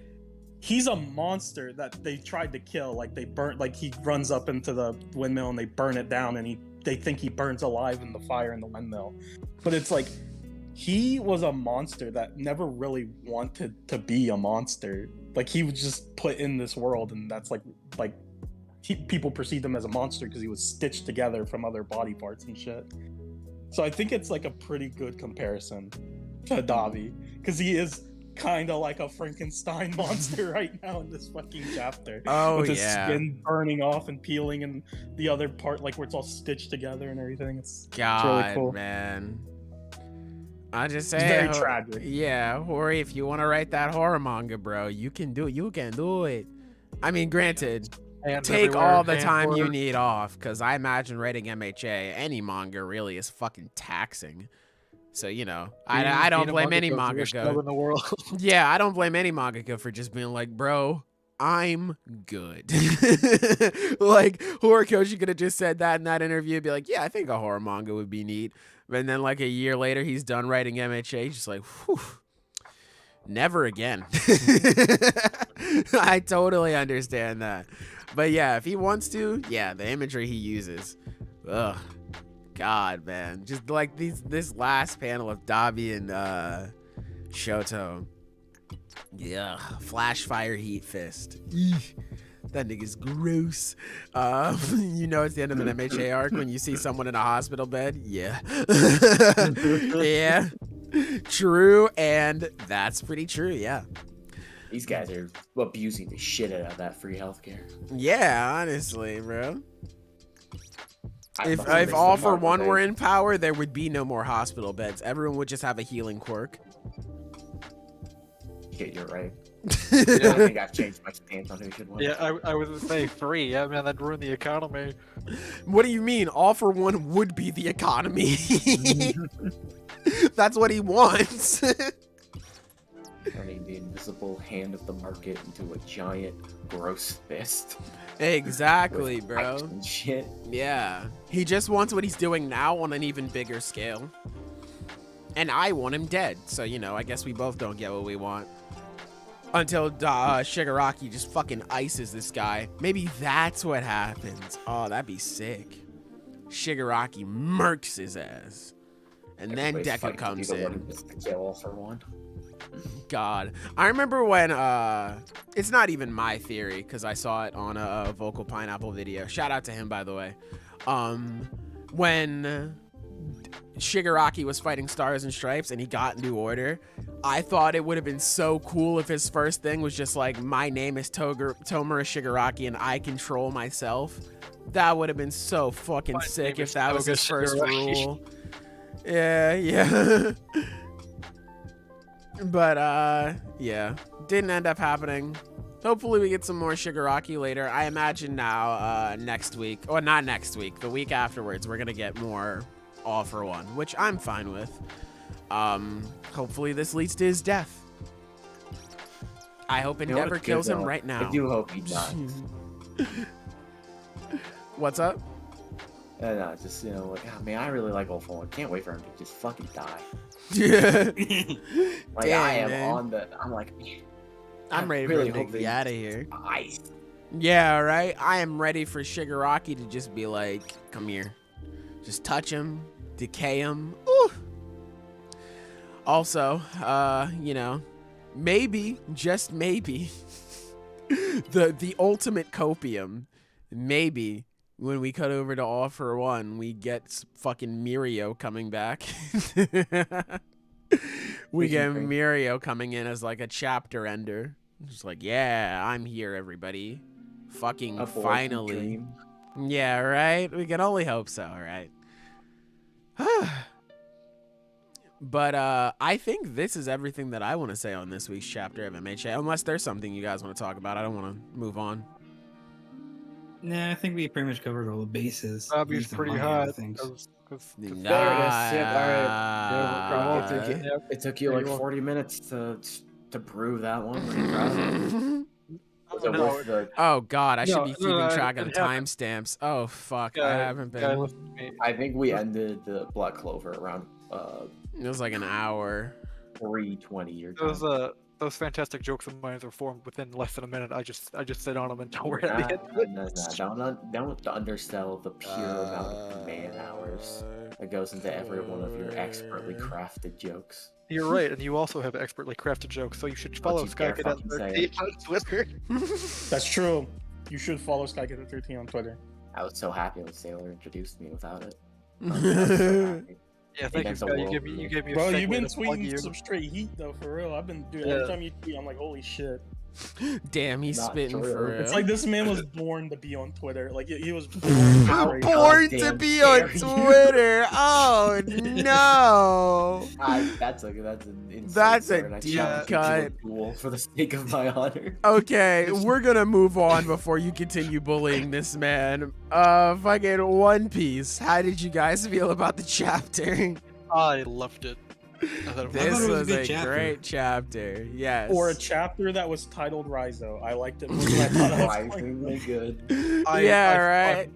he's a monster that they tried to kill. Like, they burnt, like he runs up into the windmill and they burn it down, and they think he burns alive in the fire in the windmill. But it's like, he was a monster that never really wanted to be a monster. Like, he was just put in this world, and that's like people perceived him as a monster because he was stitched together from other body parts and shit. So I think it's like a pretty good comparison to Dabi, because he is kind of like a Frankenstein monster right now in this fucking chapter. Oh, with his yeah. skin burning off and peeling, and the other part like where it's all stitched together and everything. It's God, really cool. man. I just say, It's very tragic. Yeah, Hori, if you want to write that horror manga, bro, you can do it. You can do it. I mean, granted, take all the time you need off, because I imagine writing MHA, any manga really, is fucking taxing. So, you know, I don't blame any mangaka. In the world. Yeah, I don't blame any mangaka for just being like, bro, I'm good. Like, Horikoshi could have just said that in that interview, be like, yeah, I think a horror manga would be neat. And then like a year later, he's done writing MHA. He's just like, whew, never again. I totally understand that. But yeah, if he wants to, yeah, the imagery he uses. Ugh. God, man. Just like this last panel of Dabi and Shoto. Yeah. Flash fire heat fist. Eesh. That nigga's gross. You know it's the end of an MHA arc when you see someone in a hospital bed. Yeah. Yeah. True, and that's pretty true, yeah. These guys are abusing the shit out of that free healthcare. Yeah, honestly, bro. If All for One were in power, there would be no more hospital beds. Everyone would just have a healing quirk. Shit, you're right. Yeah. I think I've changed my stance on who should win. Yeah, I was gonna say 3. Yeah, man, that'd ruin the economy. What do you mean? All for One would be the economy. That's what he wants. Turning the invisible hand of the market into a giant, gross fist. Exactly, bro. And shit. Yeah. He just wants what he's doing now on an even bigger scale. And I want him dead. So, you know, I guess we both don't get what we want. Until Shigaraki just fucking ices this guy. Maybe that's what happens. Oh, that'd be sick. Shigaraki murks his ass. And then Deku comes in. All for One. God. I remember when, it's not even my theory, because I saw it on a Vocal Pineapple video. Shout out to him, by the way. When Shigaraki was fighting Stars and Stripes and he got New Order, I thought it would have been so cool if his first thing was just like, my name is Tomura Shigaraki and I control myself. That would have been so fucking sick if that was his first rule. Yeah. But, yeah, didn't end up happening. Hopefully we get some more Shigaraki later. I imagine now, next week, or not next week, the week afterwards, we're gonna get more All for One, which I'm fine with. Hopefully this leads to his death. I hope Endeavor kills him right now. I do hope he dies. What's up? No, just, like, oh, man, I really like All for One. Can't wait for him to just fucking die. Yeah. Like, Damn, I am man. on the, I'm like, man, I'm ready really for him hope to he get out of here. dies. Yeah, right? I am ready for Shigaraki to just be like, come here. Just touch him, decay him. Ooh. Also, maybe, just maybe, the ultimate copium, maybe, when we cut over to All for One, we get fucking Mirio coming back. We get Mirio coming in as like a chapter ender. Just like, yeah, I'm here, everybody. Fucking finally. Yeah, right? We can only hope so, right? But I think this is everything that I want to say on this week's chapter of MHA. Unless there's something you guys want to talk about. I don't want to move on. Nah, I think we pretty much covered all the bases. Dabi's pretty hot. It took you like 40 minutes to prove that one. Oh god, I should be keeping track of timestamps. Oh fuck, I haven't been. I think we ended the Black Clover around it was like an hour. 3:20 your time. Those fantastic jokes of mine are formed within less than a minute. I just sit on them until we're at the end. Don't undersell the pure amount of man hours that goes into every one of your expertly crafted jokes. You're right, and you also have expertly crafted jokes, so you should follow SkyCadet on Twitter. That's true. You should follow SkyCadet13 on Twitter. I was so happy when Sailor introduced me without it. Yeah, thank you, Sky. You gave me a Bro, segue you've been to plug tweeting you. some straight heat though, for real. I've been doing every time you tweet, I'm like, holy shit. Damn, he's Not spitting true. for real. It's like this man was born to be on Twitter. Like he was born, Born to be on Twitter. Oh no. That's an insane That's a start. I deep challenge you to cut. a duel for the sake of my honor. Okay, we're gonna move on before you continue bullying this man. Fucking One Piece. How did you guys feel about the chapter? I loved it. This it was a was good a chapter. great chapter. Yes. or a chapter that was titled Rizo. I liked it more than I thought I was going Surprisingly good. right.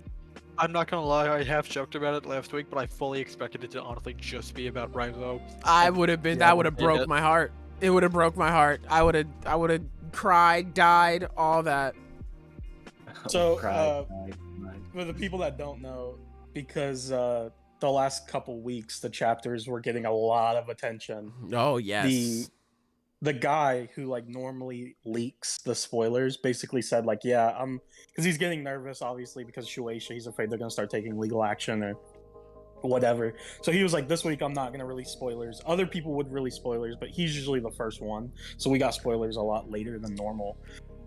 I'm not gonna lie, I half joked about it last week, but I fully expected it to honestly just be about Rizo. I would have been. That would have broke my heart. It would have broke my heart. I would have cried, died, all that. So, Cried. For the people that don't know, because the last couple weeks the chapters were getting a lot of attention. Oh yes. The guy who like normally leaks the spoilers basically said like, yeah, because he's getting nervous obviously because Shueisha, he's afraid they're gonna start taking legal action or whatever. So he was like, this week I'm not gonna release spoilers. Other people would release spoilers, but he's usually the first one, so we got spoilers a lot later than normal.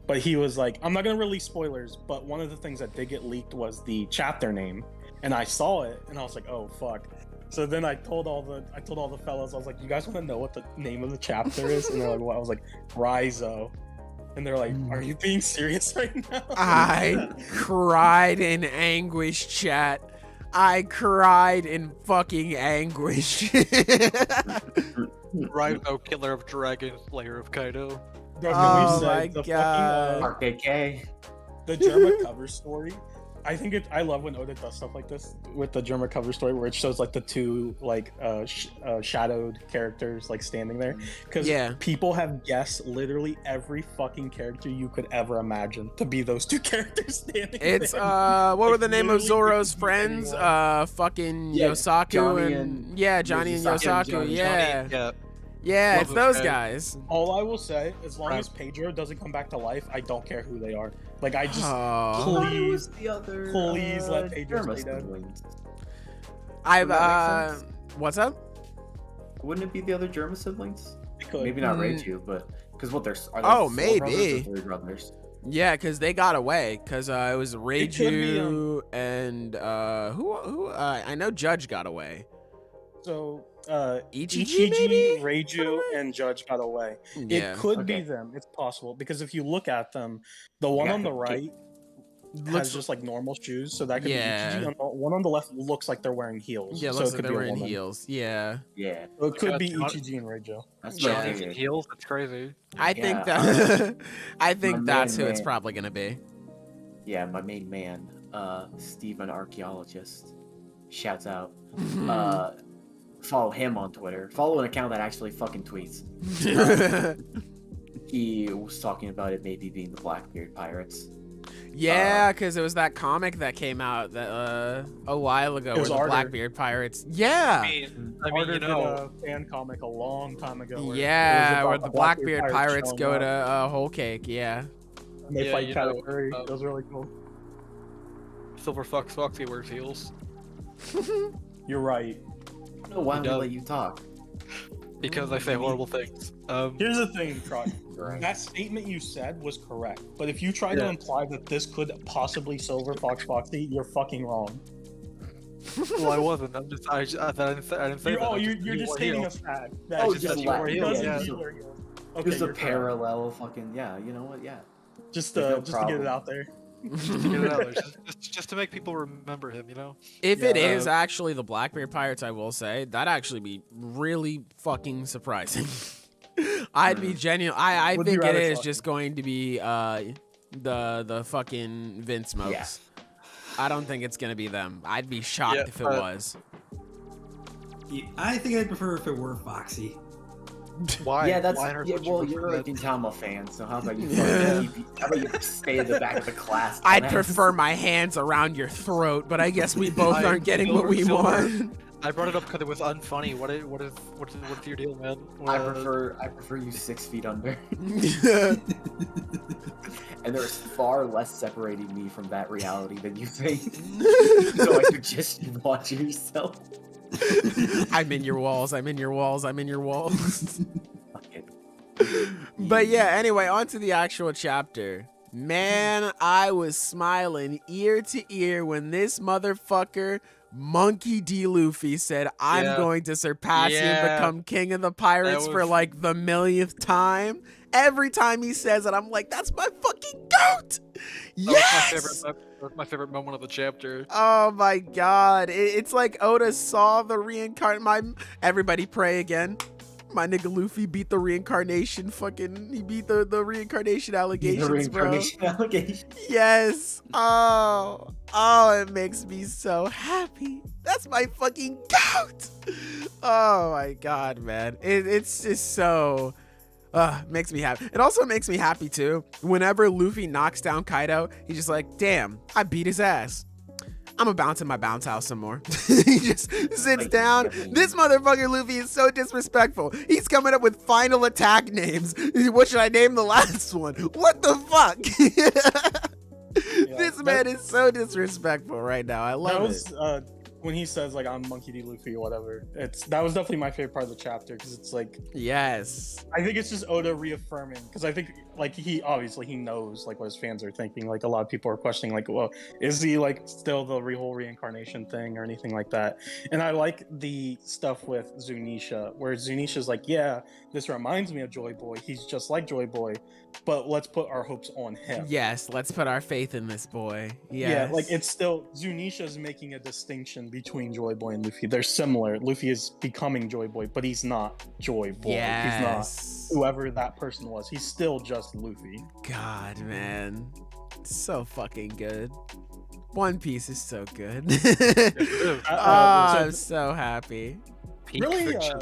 But he was like, I'm not gonna release spoilers, but one of the things that did get leaked was the chapter name. And I saw it, and I was like, "Oh fuck!" So then I told all the fellas, I was like, "You guys want to know what the name of the chapter is?" And they're like, "What?" I was like, "Rizo," and they're like, "Are you being serious right now?" I cried in anguish, chat. I cried in fucking anguish. Rizo, killer of dragons, slayer of Kaido. Bro, Oh say my the God. RKK. the Germa cover story. I think I love when Oda does stuff like this with the Germa cover story, where it shows like the two like shadowed characters like standing there, because people have guessed literally every fucking character you could ever imagine to be those two characters standing It's there. what were the name of literally Zoro's could be friends? anyone. Fucking Yeah, Yosaku Johnny and and Johnny and Yosaku. Yosaku. Yeah. Yeah, Love it's those those guys. All I will say, as long Right. as Pedro doesn't come back to life, I don't care who they are. Like I just Oh. please, the other, please let Pedro Germa stay dead. siblings. I've Does that make sense? what's up? Wouldn't it be the other Germa siblings? It could. Maybe not Mm. Reiju, but because what there's are Oh, there 4 maybe. brothers or 3 brothers? Yeah, because they got away. Because it was could Reiju be, and who I know Judge got away. So Ichiji, maybe? Reiju, and Judge got away. Yeah. It could Okay. be them. It's possible because if you look at them, the one on the right, has just like normal shoes, so that could be Ichiji. One on the left looks like they're wearing heels. Yeah, so looks it like could they're be wearing woman. heels. Yeah. Yeah. So it could God, be God. Ichiji and Reijo. That's Yeah. what I Johnny's in figured. heels. That's crazy. I think Yeah, that I think my that's man, who it's man. probably gonna be. Yeah, my main man, Steve, an archaeologist, shouts out. Follow him on Twitter. Follow an account that actually fucking tweets. He was talking about it maybe being the Blackbeard Pirates. Yeah, because it was that comic that came out that a while ago It where was the Arter. Blackbeard Pirates. Yeah. I mean, Arter you did know, a fan comic a long time ago. Where Yeah, it was where about the Blackbeard Pirates showing go up, to Whole Cake. Yeah. and they Yeah, fight you know, Katakuri. It was really cool. Silver Fox Foxy wears heels You're right. I don't know why He we does. let you talk. because I say horrible things. Here's the thing, Troy. Right. That statement you said was correct, but if you try to Yeah. imply that this could possibly Silver Fox Foxy, you're fucking wrong. Well, I wasn't. I'm just. I didn't say You're, that. you're just stating a fact. That Oh, just just he laugh. doesn't Yeah. wear heels. Okay, Just a you're correct. parallel fucking, yeah, you know what, yeah. Just There's no just to get it problem. out there. Just to get it out there, just to make people remember him, you know. If it Yeah. is actually the Blackbeard Pirates, I will say that'd actually be really fucking surprising. I'd be genuine. I Would be think it rather is shocking. just going to be the fucking Vince Smokes. Yeah. I don't think it's gonna be them. I'd be shocked Yeah, if it but- was. I think I'd prefer if it were Foxy. Why? Yeah, that's, Why on earth yeah, would you well, prefer you're a that? Gintama fan, so how about you Yeah. how about you stay in the back of the class? I'd dumbass? prefer my hands around your throat, but I guess we both aren't getting what we Silver. want. I brought it up because it was unfunny. What's your deal, man? I prefer you 6 feet under. And there's far less separating me from that reality than you think. So I could just watch yourself. I'm in your walls. I'm in your walls. I'm in your walls. Fuck it. But yeah, anyway, on to the actual chapter. Man, I was smiling ear to ear when this motherfucker, Monkey D. Luffy, said, I'm Yeah. going to surpass you and Yeah. become king of the pirates That for was- like the millionth time. Every time he says it, I'm like, that's my fucking goat. Yes! That was my favorite moment of the chapter. Oh my god. It's like Oda saw the everybody pray again. My nigga Luffy beat the reincarnation he beat the reincarnation allegations, The reincarnation allegation. bro. Yes. Oh, it makes me so happy. That's my fucking goat. Oh my god, man. It's just so makes me happy. It also makes me happy too. Whenever Luffy knocks down Kaido, he's just like, damn, I beat his ass. I'm gonna bounce in my bounce house some more. He just sits down. This motherfucker Luffy is so disrespectful. He's coming up with final attack names. What should I name the last one? What the fuck? This man is so disrespectful right now. I That love was it. when he says like I'm Monkey D. Luffy or whatever. That was definitely my favorite part of the chapter because it's like Yes. I think it's just Oda reaffirming because I think like he obviously he knows like what his fans are thinking. Like a lot of people are questioning like, well, is he like still the whole reincarnation thing or anything like that? And I like the stuff with Zunisha where Zunisha's like, yeah, this reminds me of Joy Boy. He's just like Joy Boy, but let's put our hopes on him. Yes, let's put our faith in this boy. Yes. Yeah, like it's still Zunisha's making a distinction between Joy Boy and Luffy. They're similar. Luffy is becoming Joy Boy, but he's not Joy Boy. He's not Yes. whoever that person was. He's still just Luffy. God, man. So fucking good. One Piece is so good. Oh, so I'm so happy. Peak really, fiction.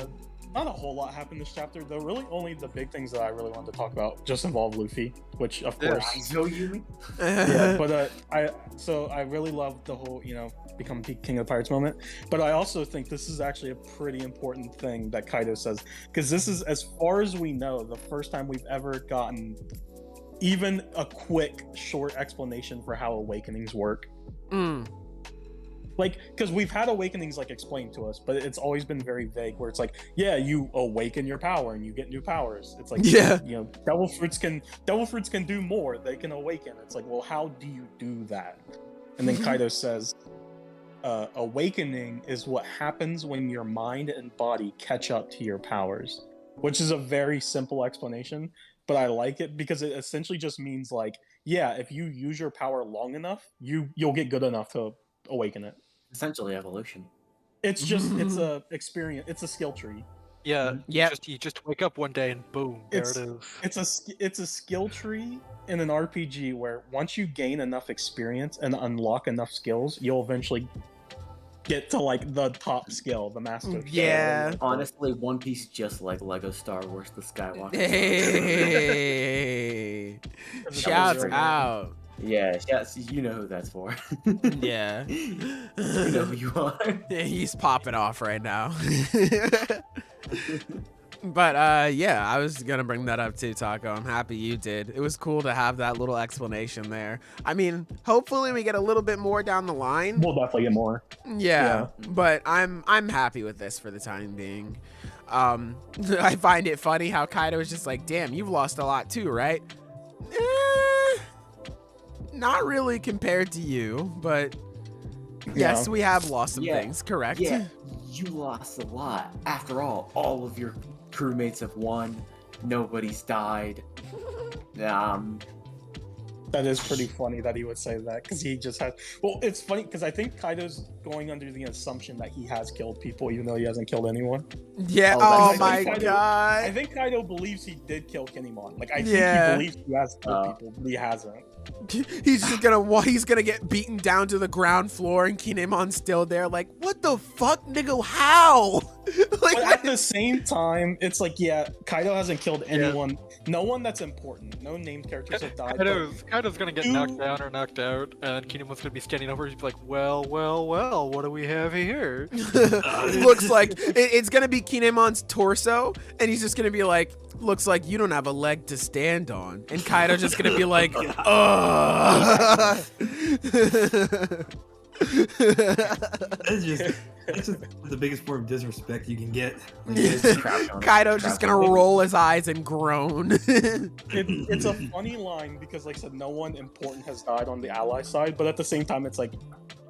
not a whole lot happened this chapter. Though, really, only the big things that I really wanted to talk about just involve Luffy, which of Yeah. course, Aizo Yumi? yeah. But I really love the whole become King of the Pirates moment. But I also think this is actually a pretty important thing that Kaido says because this is, as far as we know, the first time we've ever gotten even a quick, short explanation for how awakenings work. Mm. Like, because we've had awakenings like explained to us, but it's always been very vague. Where it's like, yeah, you awaken your power and you get new powers. It's like, Yeah. devil fruits can do more. They can awaken. It's like, well, how do you do that? And then Kaido says, awakening is what happens when your mind and body catch up to your powers, which is a very simple explanation. but I like it because it essentially just means like, yeah, if you use your power long enough, you'll get good enough to awaken it. Essentially evolution. It's just it's a experience. It's a skill tree. Yeah, Yep. you just wake up one day and boom, there it is. It's a skill tree in an RPG where once you gain enough experience and unlock enough skills, you'll eventually get to like the top skill, the master skill. Yeah. Honestly, One Piece just like Lego Star Wars: The Skywalker. Hey, shouts out. Yeah, you know who that's for. Yeah. You know who you are. He's popping off right now. But yeah, I was gonna bring that up too, Taco. I'm happy you did. It was cool to have that little explanation there. I mean, hopefully we get a little bit more down the line. We'll definitely get more. Yeah, but I'm happy with this for the time being. I find it funny how Kaido is just like, damn, you've lost a lot too, right? Not really compared to you, but yes, we have lost some things, correct? Yeah, you lost a lot. After all of your crewmates have won. Nobody's died. That is pretty funny that he would say that, because he just had... Well, it's funny, because I think Kaido's going under the assumption that he has killed people, even though he hasn't killed anyone. Yeah, Oh, oh my Kaido, god. I think Kaido believes he did kill Kinemon. Like, I think Yeah. he believes he has killed people, but he hasn't. He's just gonna get beaten down to the ground floor and Kinemon's still there like, what the fuck, nigga, how? Like, But at the same time, it's like, yeah, Kaido hasn't killed anyone. No one that's important. No named characters have died. but- Kaido's gonna get knocked down or knocked out, and Kinemon's gonna be standing over. He's like, well, what do we have here? looks like it's gonna be Kinemon's torso, and he's just gonna be like, looks like you don't have a leg to stand on, and Kaido just gonna be like, ugh. That's just the biggest form of disrespect you can get. Kaido's just gonna roll his eyes and groan. It's a funny line because, like I said, no one important has died on the ally side, but at the same time, it's like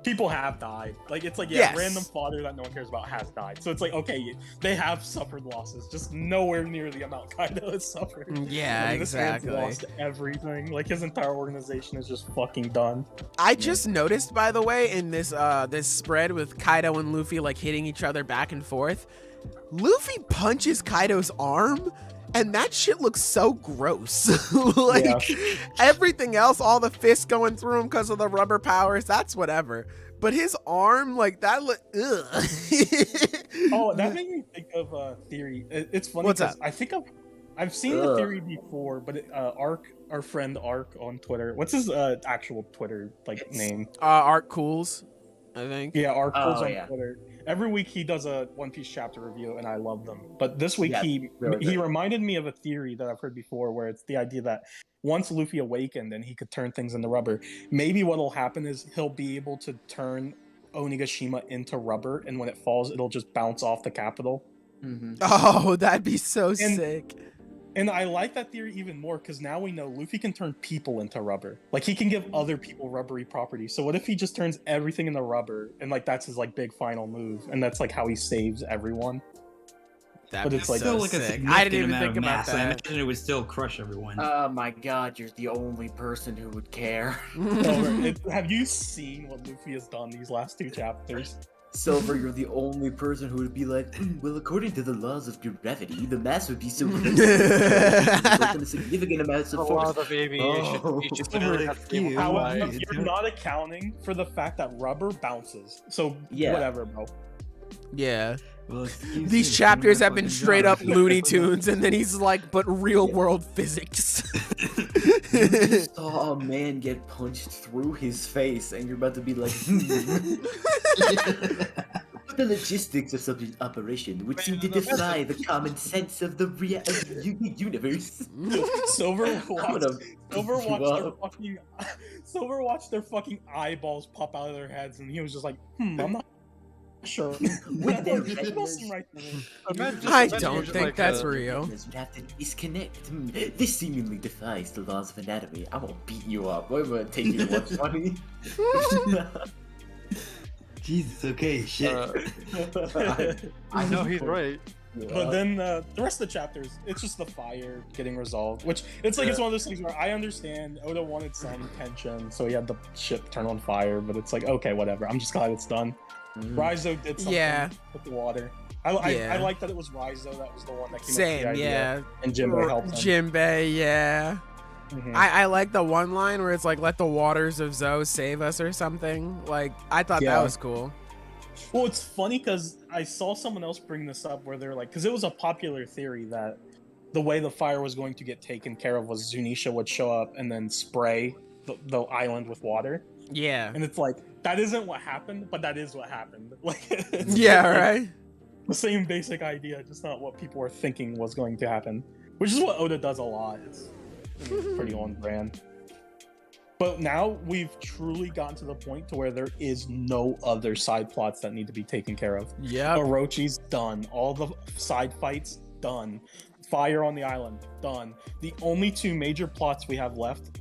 people have died. Like, it's like, yeah, Yes. random fodder that no one cares about has died. So it's like, okay, they have suffered losses, just nowhere near the amount Kaido has suffered. Yeah, I mean, this man's exactly. lost everything. Like, his entire organization is just fucking done. I just noticed, by the way, in this this spread with Kaido and Luffy like hitting each other back and forth, Luffy punches Kaido's arm, and that shit looks so gross. Like, everything else, all the fists going through him because of the rubber powers, that's whatever. But his arm, like, that look, ugh. Oh, that made me think of a theory. It's funny. What's 'cause that? I think I've seen the theory before, but our friend Ark on Twitter. What's his actual Twitter name? Art Cools, I think. Yeah, Ark Oh, on yeah. Twitter. Every week he does a One Piece chapter review, and I love them. But this week Yeah, he really good. reminded me of a theory that I've heard before, where it's the idea that once Luffy awakened and he could turn things into rubber, maybe what'll happen is he'll be able to turn Onigashima into rubber, and when it falls, it'll just bounce off the capital. Mm-hmm. Oh, that'd be so sick. And I like that theory even more because now we know Luffy can turn people into rubber. Like, he can give other people rubbery properties. So what if he just turns everything into rubber, and like that's his like big final move, and that's like how he saves everyone? That'd But be it's like- so Still like a sick. I didn't even significant think amount of about mass. I that. imagine it would still crush everyone. Oh my god, you're the only person who would care. Have you seen what Luffy has done these last two chapters? Silver, you're the only person who would be like, well, according to the laws of gravity, the mass would be so great. Like in significant amounts A of lot force. of aviation. Oh. You just Silver, literally have to be able to However, fly. you're not accounting for the fact that rubber bounces. So Yeah. whatever, bro. Yeah. Well, excuse me, These it's chapters my have been fucking straight job. up Looney Tunes, and then he's like, but real world physics. You just saw a man get punched through his face, and you're about to be like, the logistics of such an operation would seem to defy the common sense of the universe. Silver I'm watched, gonna Silver beat you watched their up. fucking Silver watched their fucking eyeballs pop out of their heads, and he was just like, I'm not sure. With their It don't seem right to me. I Imagine don't just think like that's a- real. You'd have to disconnect. This seemingly defies the laws of anatomy. I'm gonna beat you up. I'm gonna take you to what's funny. Jesus, okay, shit. I know he's right. But then the rest of the chapters, it's just the fire getting resolved, which it's like it's one of those things where I understand Oda wanted some tension, so he had the ship turn on fire, but it's like, okay, whatever. I'm just glad it's done. Raizo did something with the water. I like that it was Raizo that was the one that came up with the idea, and Jinbei helped him. Jinbei, yeah. Mhm. I like the one line where it's like, let the waters of Zou save us or something. Like, I thought that was cool. Well, it's funny because I saw someone else bring this up where they're like, because it was a popular theory that the way the fire was going to get taken care of was Zunisha would show up and then spray the island with water. Yeah. And it's like, that isn't what happened, but that is what happened. Like, yeah, right? The same basic idea, just not what people were thinking was going to happen. Which is what Oda does a lot. It's pretty on brand. But now we've truly gotten to the point to where there is no other side plots that need to be taken care of. Yeah. Orochi's done. All the side fights done. Fire on the island done. The only two major plots we have left,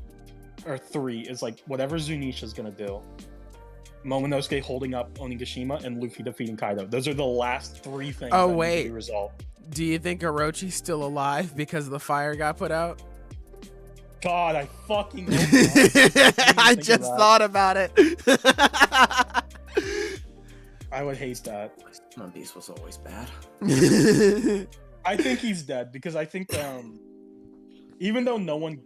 or three, is like whatever Zunisha's gonna do. Momonosuke holding up Onigashima and Luffy defeating Kaido. Those are the last three things that need to be resolved. Do you think Orochi's still alive because the fire got put out? God, I fucking hope not. I just thought about it. I would hate that. One Piece was always bad. I think he's dead because I think even though no one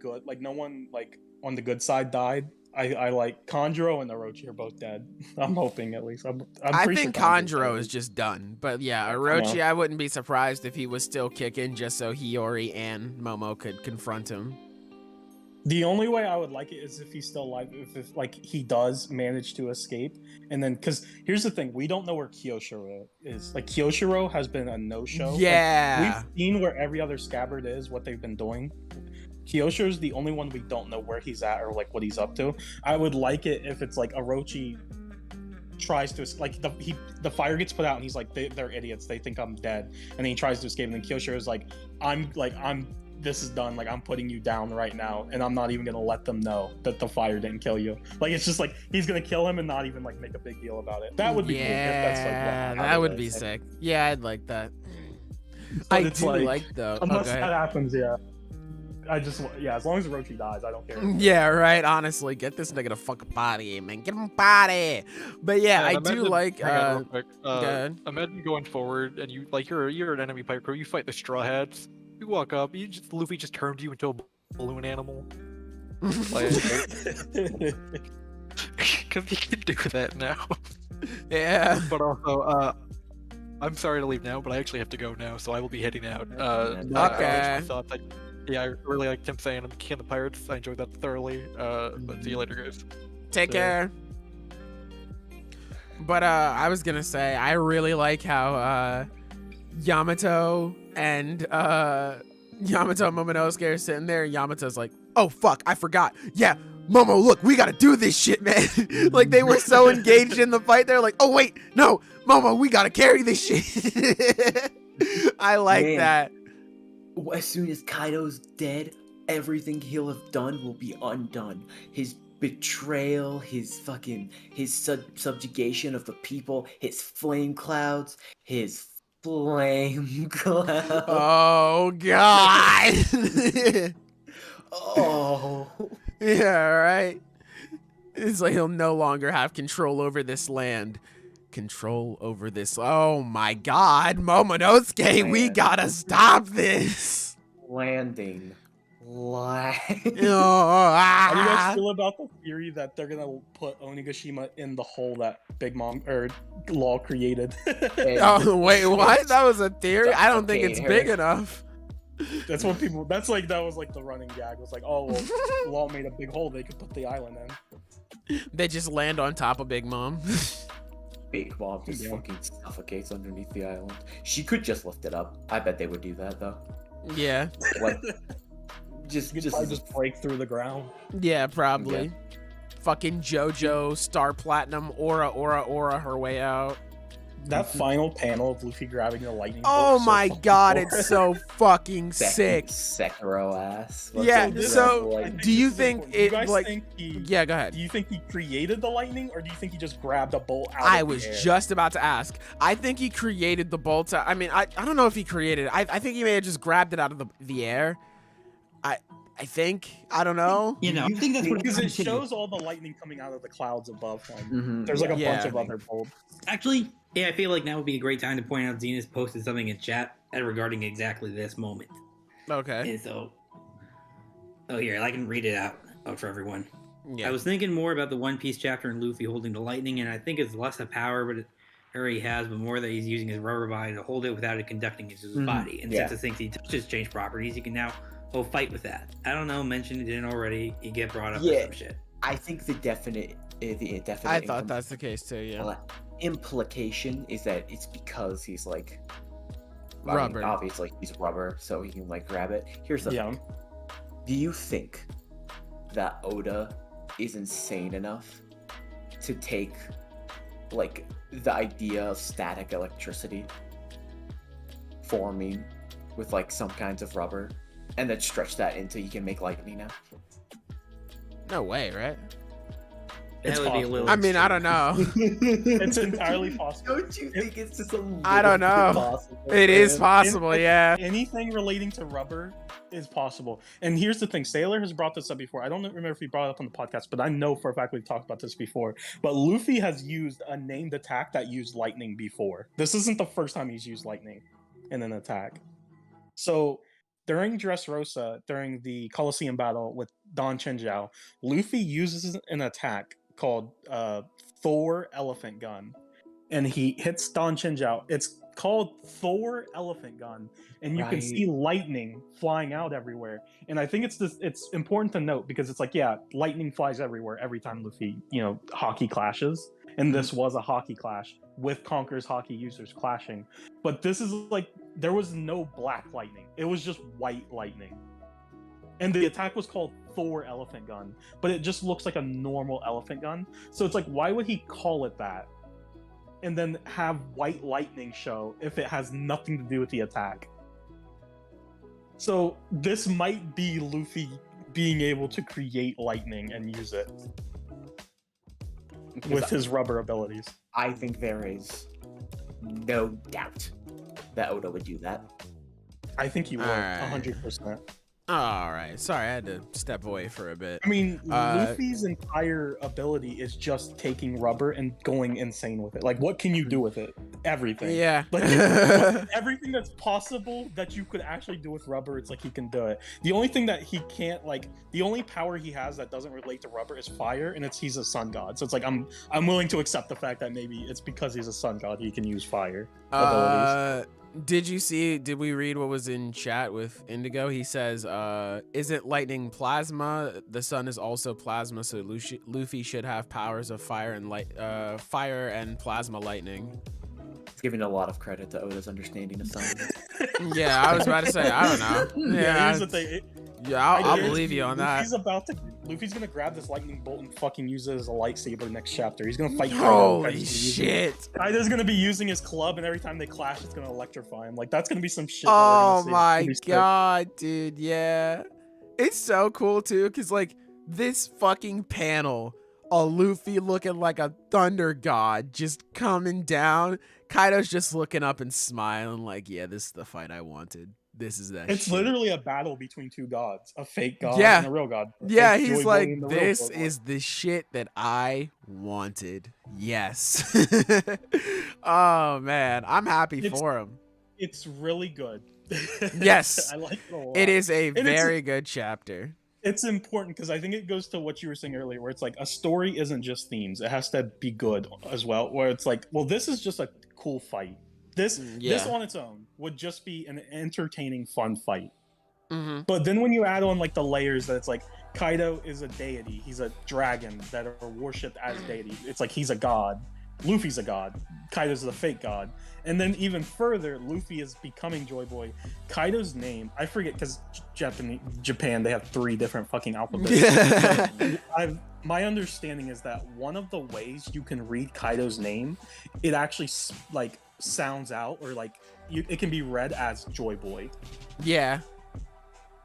on the good side died, I like Kanjuro and Orochi are both dead. I'm hoping at least. I think Kanjuro is just done, but yeah, Orochi, I wouldn't be surprised if he was still kicking just so Hiyori and Momo could confront him. The only way I would like it is if he's still alive, if like he does manage to escape, and then because here's the thing, we don't know where Kyoshiro is. Like Kyoshiro has been a no-show. Yeah, like, we've seen where every other scabbard is, what they've been doing. Kyoshiro's the only one we don't know where he's at or like what he's up to. I would like it if it's like Orochi tries to like the fire gets put out and he's like they're idiots, they think I'm dead, and then he tries to escape, and then Kyoshiro's like I'm this is done, like I'm putting you down right now, and I'm not even gonna let them know that the fire didn't kill you. Like it's just like he's gonna kill him and not even like make a big deal about it. That would be cool. If that's like that would be sick. Yeah, I'd like that. I do like though. Unless that happens, as long as Orochi dies, I don't care. Yeah, right. Honestly, get this nigga the fuck body, man. Get him body. But yeah, I do like. Real quick. Imagine going forward and you're an enemy pipe crew. You fight the Straw Hats. You walk up, Luffy just turned you into a balloon animal. Because he can do that now. Yeah. But also, I'm sorry to leave now, but I actually have to go now, so I will be heading out. Okay. I really liked him saying I'm king of the pirates. I enjoyed that thoroughly. But see you later, guys. Take care. But I was gonna say, I really like how Yamato and Momonosuke are sitting there, and Yamato's like, oh fuck, I forgot. Yeah, Momo, look, we gotta do this shit, man. Like they were so engaged in the fight, they're like, oh wait, no, Momo, we gotta carry this shit. I like that. As soon as Kaido's dead, everything he'll have done will be undone. His betrayal, his subjugation of the people, his flame clouds, his flame cloud. Oh god. Oh. Yeah, right. It's like he'll no longer have control over this land. Control over this. Oh my god, Momonosuke, we gotta stop this. Landing. How do you guys feel about the theory that they're gonna put Onigashima in the hole that Big Mom or Law created? Oh wait, what? That was a theory? I don't think it's big enough. That's what people. That was like the running gag. It was like, oh well, Law made a big hole they could put the island in. They just land on top of Big Mom. Big Mom just fucking suffocates underneath the island. She could just lift it up. I bet they would do that though. Yeah. Like. Just break through the ground. Yeah, probably. Yeah. Fucking JoJo, Star Platinum, aura her way out. That final panel of Luffy grabbing the lightning. Oh bolt, so my fucking god, cool. it's so fucking sick. Sekiro ass. Yeah, this so I think do you this is think important. it you guys like? think he, Yeah, go ahead. Do you think he created the lightning, or do you think he just grabbed a bolt out I of was the air? just about to ask. I think he created the bolt. I mean, I don't know if he created it. I think he may have just grabbed it out of the air. I think. I don't know. You know, I think that's what because it comes to. shows all the lightning coming out of the clouds above him. Mhm. There's like a Yeah. bunch of other bolts. Actually, yeah, I feel like now would be a great time to point out Zenus posted something in chat regarding exactly this moment. Okay. And so, here, I can read it out for everyone. Yeah. I was thinking more about the One Piece chapter and Luffy holding the lightning, and I think it's less of power, but it already has, but more that he's using his rubber body to hold it without it conducting into his body. And Yeah. since it thinks he touches change properties, he can now fight with that. I don't know, mentioned it in already. You get brought up or some shit. I think the definite I thought that's the case too. Yeah. implication is that it's because he's like I mean, Rubber. obviously, he's rubber, so he can like grab it. Here's the thing. Do you think that Oda is insane enough to take like the idea of static electricity forming with like some kinds of rubber and then stretch that into you can make lightning now? No way, right? That would be a little. I mean, I don't know. It's entirely possible. Don't you think it's just a little I don't know. possible? It is man? possible, yeah. Anything relating to rubber is possible. And here's the thing, Sailor has brought this up before. I don't remember if he brought it up on the podcast, but I know for a fact we've talked about this before. But Luffy has used a named attack that used lightning before. This isn't the first time he's used lightning in an attack. So during Dressrosa, during the Colosseum battle with Don Chenjiao, Luffy uses an attack called Thor Elephant Gun. And he hits Don Chenjiao. It's called Thor Elephant Gun. And you can see lightning flying out everywhere. And I think it's important to note because it's like, yeah, lightning flies everywhere every time Luffy, hockey clashes. And this was a hockey clash with Conqueror's hockey users clashing. But this is like, there was no black lightning. It was just white lightning. And the attack was called Thor Elephant Gun. But it just looks like a normal elephant gun. So it's like, why would he call it that? And then have white lightning show if it has nothing to do with the attack. So this might be Luffy being able to create lightning and use it with his rubber abilities. I think there is no doubt that Oda would do that. I think he would, Alright. 100%. All right. Sorry, I had to step away for a bit. I mean, Luffy's entire ability is just taking rubber and going insane with it. Like, what can you do with it? Everything. Yeah. Like, everything that's possible that you could actually do with rubber, it's like he can do it. The only thing that he can't, like, the only power he has that doesn't relate to rubber is fire, and he's a sun god. So it's like, I'm willing to accept the fact that maybe it's because he's a sun god he can use fire abilities. Did we read what was in chat with Indigo? He says, isn't lightning plasma? The sun is also plasma, so Luffy should have powers of fire and plasma lightning. It's giving a lot of credit to Oda's understanding of science. Yeah, I was about to say, I don't know. Yeah, Here's the thing. I'll believe you on that. Luffy's gonna grab this lightning bolt and fucking use it as a lightsaber next chapter. He's gonna fight Kaido. Holy shit. Kaido's gonna be using his club, and every time they clash, it's gonna electrify him. Like, that's gonna be some shit. Oh that my we're gonna see. god, dude, yeah. It's so cool, too, because, like, this fucking panel, a Luffy looking like a thunder god just coming down. Kaido's just looking up and smiling like, yeah, this is the fight I wanted. This is that It's shit. literally a battle betwing two gods, a fake god Yeah. and a real god. Yeah, Fake he's Joy Boy like, and the real this Joy Boy. is the shit that I wanted. Yes. Oh, man. I'm happy for him. It's really good. Yes. I like it a lot. It is a it's- very good chapter. It's important because I think it goes to what you were saying earlier, where it's like a story isn't just themes; it has to be good as well. Where it's like, well, this is just a cool fight. This on its own would just be an entertaining, fun fight. Mm-hmm. But then when you add on like the layers that it's like Kaido is a deity, he's a dragon that are worshipped as deity. It's like he's a god. Luffy's a god. Kaido's the fake god. And then even further, Luffy is becoming Joy Boy. Kaido's name, I forget because Japan, they have 3 different fucking alphabets. my understanding is that one of the ways you can read Kaido's name, it actually like sounds out, or like it can be read as Joy Boy. Yeah.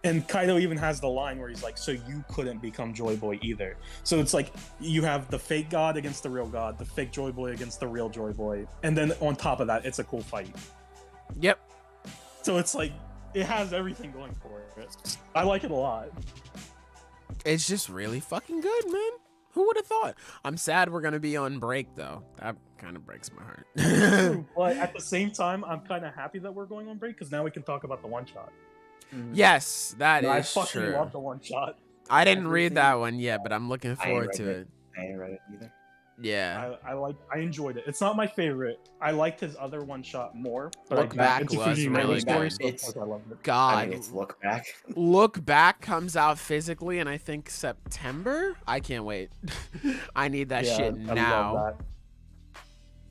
And Kaido even has the line where he's like, so you couldn't become Joy Boy either. So it's like you have the fake god against the real god, the fake Joy Boy against the real Joy Boy, and then on top of that, it's a cool fight. Yep. So it's like it has everything going for it. I like it a lot. It's just really fucking good, man. Who would have thought? I'm sad we're gonna be on break though. That kind of breaks my heart. But at the same time, I'm kind of happy that we're going on break because now we can talk about the one shot. Yes, that I is fucking true. love the one shot. I didn't read that one yet, but I'm looking forward to it. I ain't read it either. Yeah. I enjoyed it. It's not my favorite. I liked his other one shot more. But Look Back it's a was Fujimoto really story, good. so of course I loved it. I God. mean, it's Look Back. Look Back comes out physically in I think September. I can't wait. I need that shit I now. love that.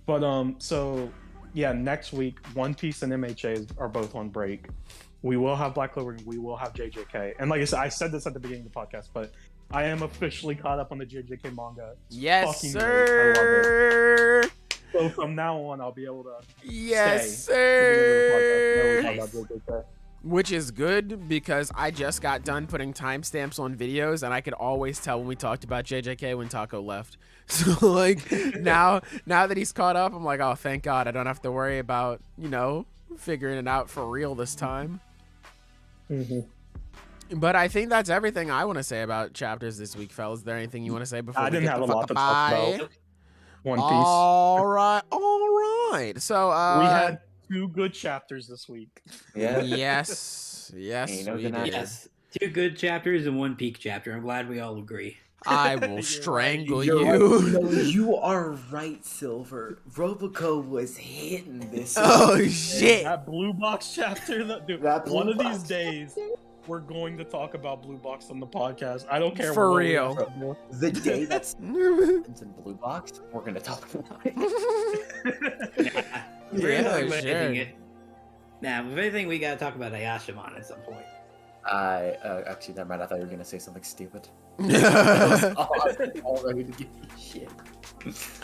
But so yeah, next week One Piece and MHA are both on break. We will have Black Clover. We will have JJK. And like I said this at the beginning of the podcast, but I am officially caught up on the JJK manga. It's Yes, fucking great. sir. I love it. So from now on, I'll be able to Yes, stay to the sir. end of the podcast. Never talk about JJK. Which is good because I just got done putting timestamps on videos and I could always tell when we talked about JJK when Taco left. So like now that he's caught up, I'm like, oh, thank God I don't have to worry about, figuring it out for real this time. Mm-hmm. But I think that's everything I want to say about chapters this week, fellas. Is there anything you want to say before I we didn't get have the a fuck lot to bye? talk about. One Piece. All right. So We had 2 good chapters this week. Yeah. yes, Ain't no we denying did. it. Yes, 2 good chapters and 1 peak chapter. I'm glad we all agree. I will strangle You're you. right. No, you are right, Silver. Roboco was hitting this. Oh And shit. that blue box chapter, dude, That blue one of box these days, we're going to talk about blue box on the podcast. I don't care. For what we real. have to do. The day that's in Blue Box, we're gonna talk about it. We're Yeah, gonna talk about sure. anything. Now, if anything, we gotta talk about Ayashimon at some point. Actually, never mind. I thought you were gonna say something stupid. All ready to give you shit.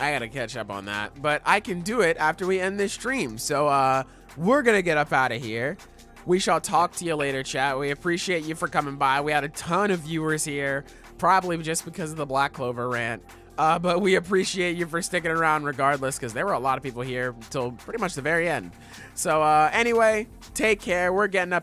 I gotta catch up on that, but I can do it after we end this stream. So we're gonna get up out of here. We shall talk to you later, chat. We appreciate you for coming by. We had a ton of viewers here, probably just because of the Black Clover rant. But we appreciate you for sticking around regardless, because there were a lot of people here until pretty much the very end. So anyway, take care. We're getting up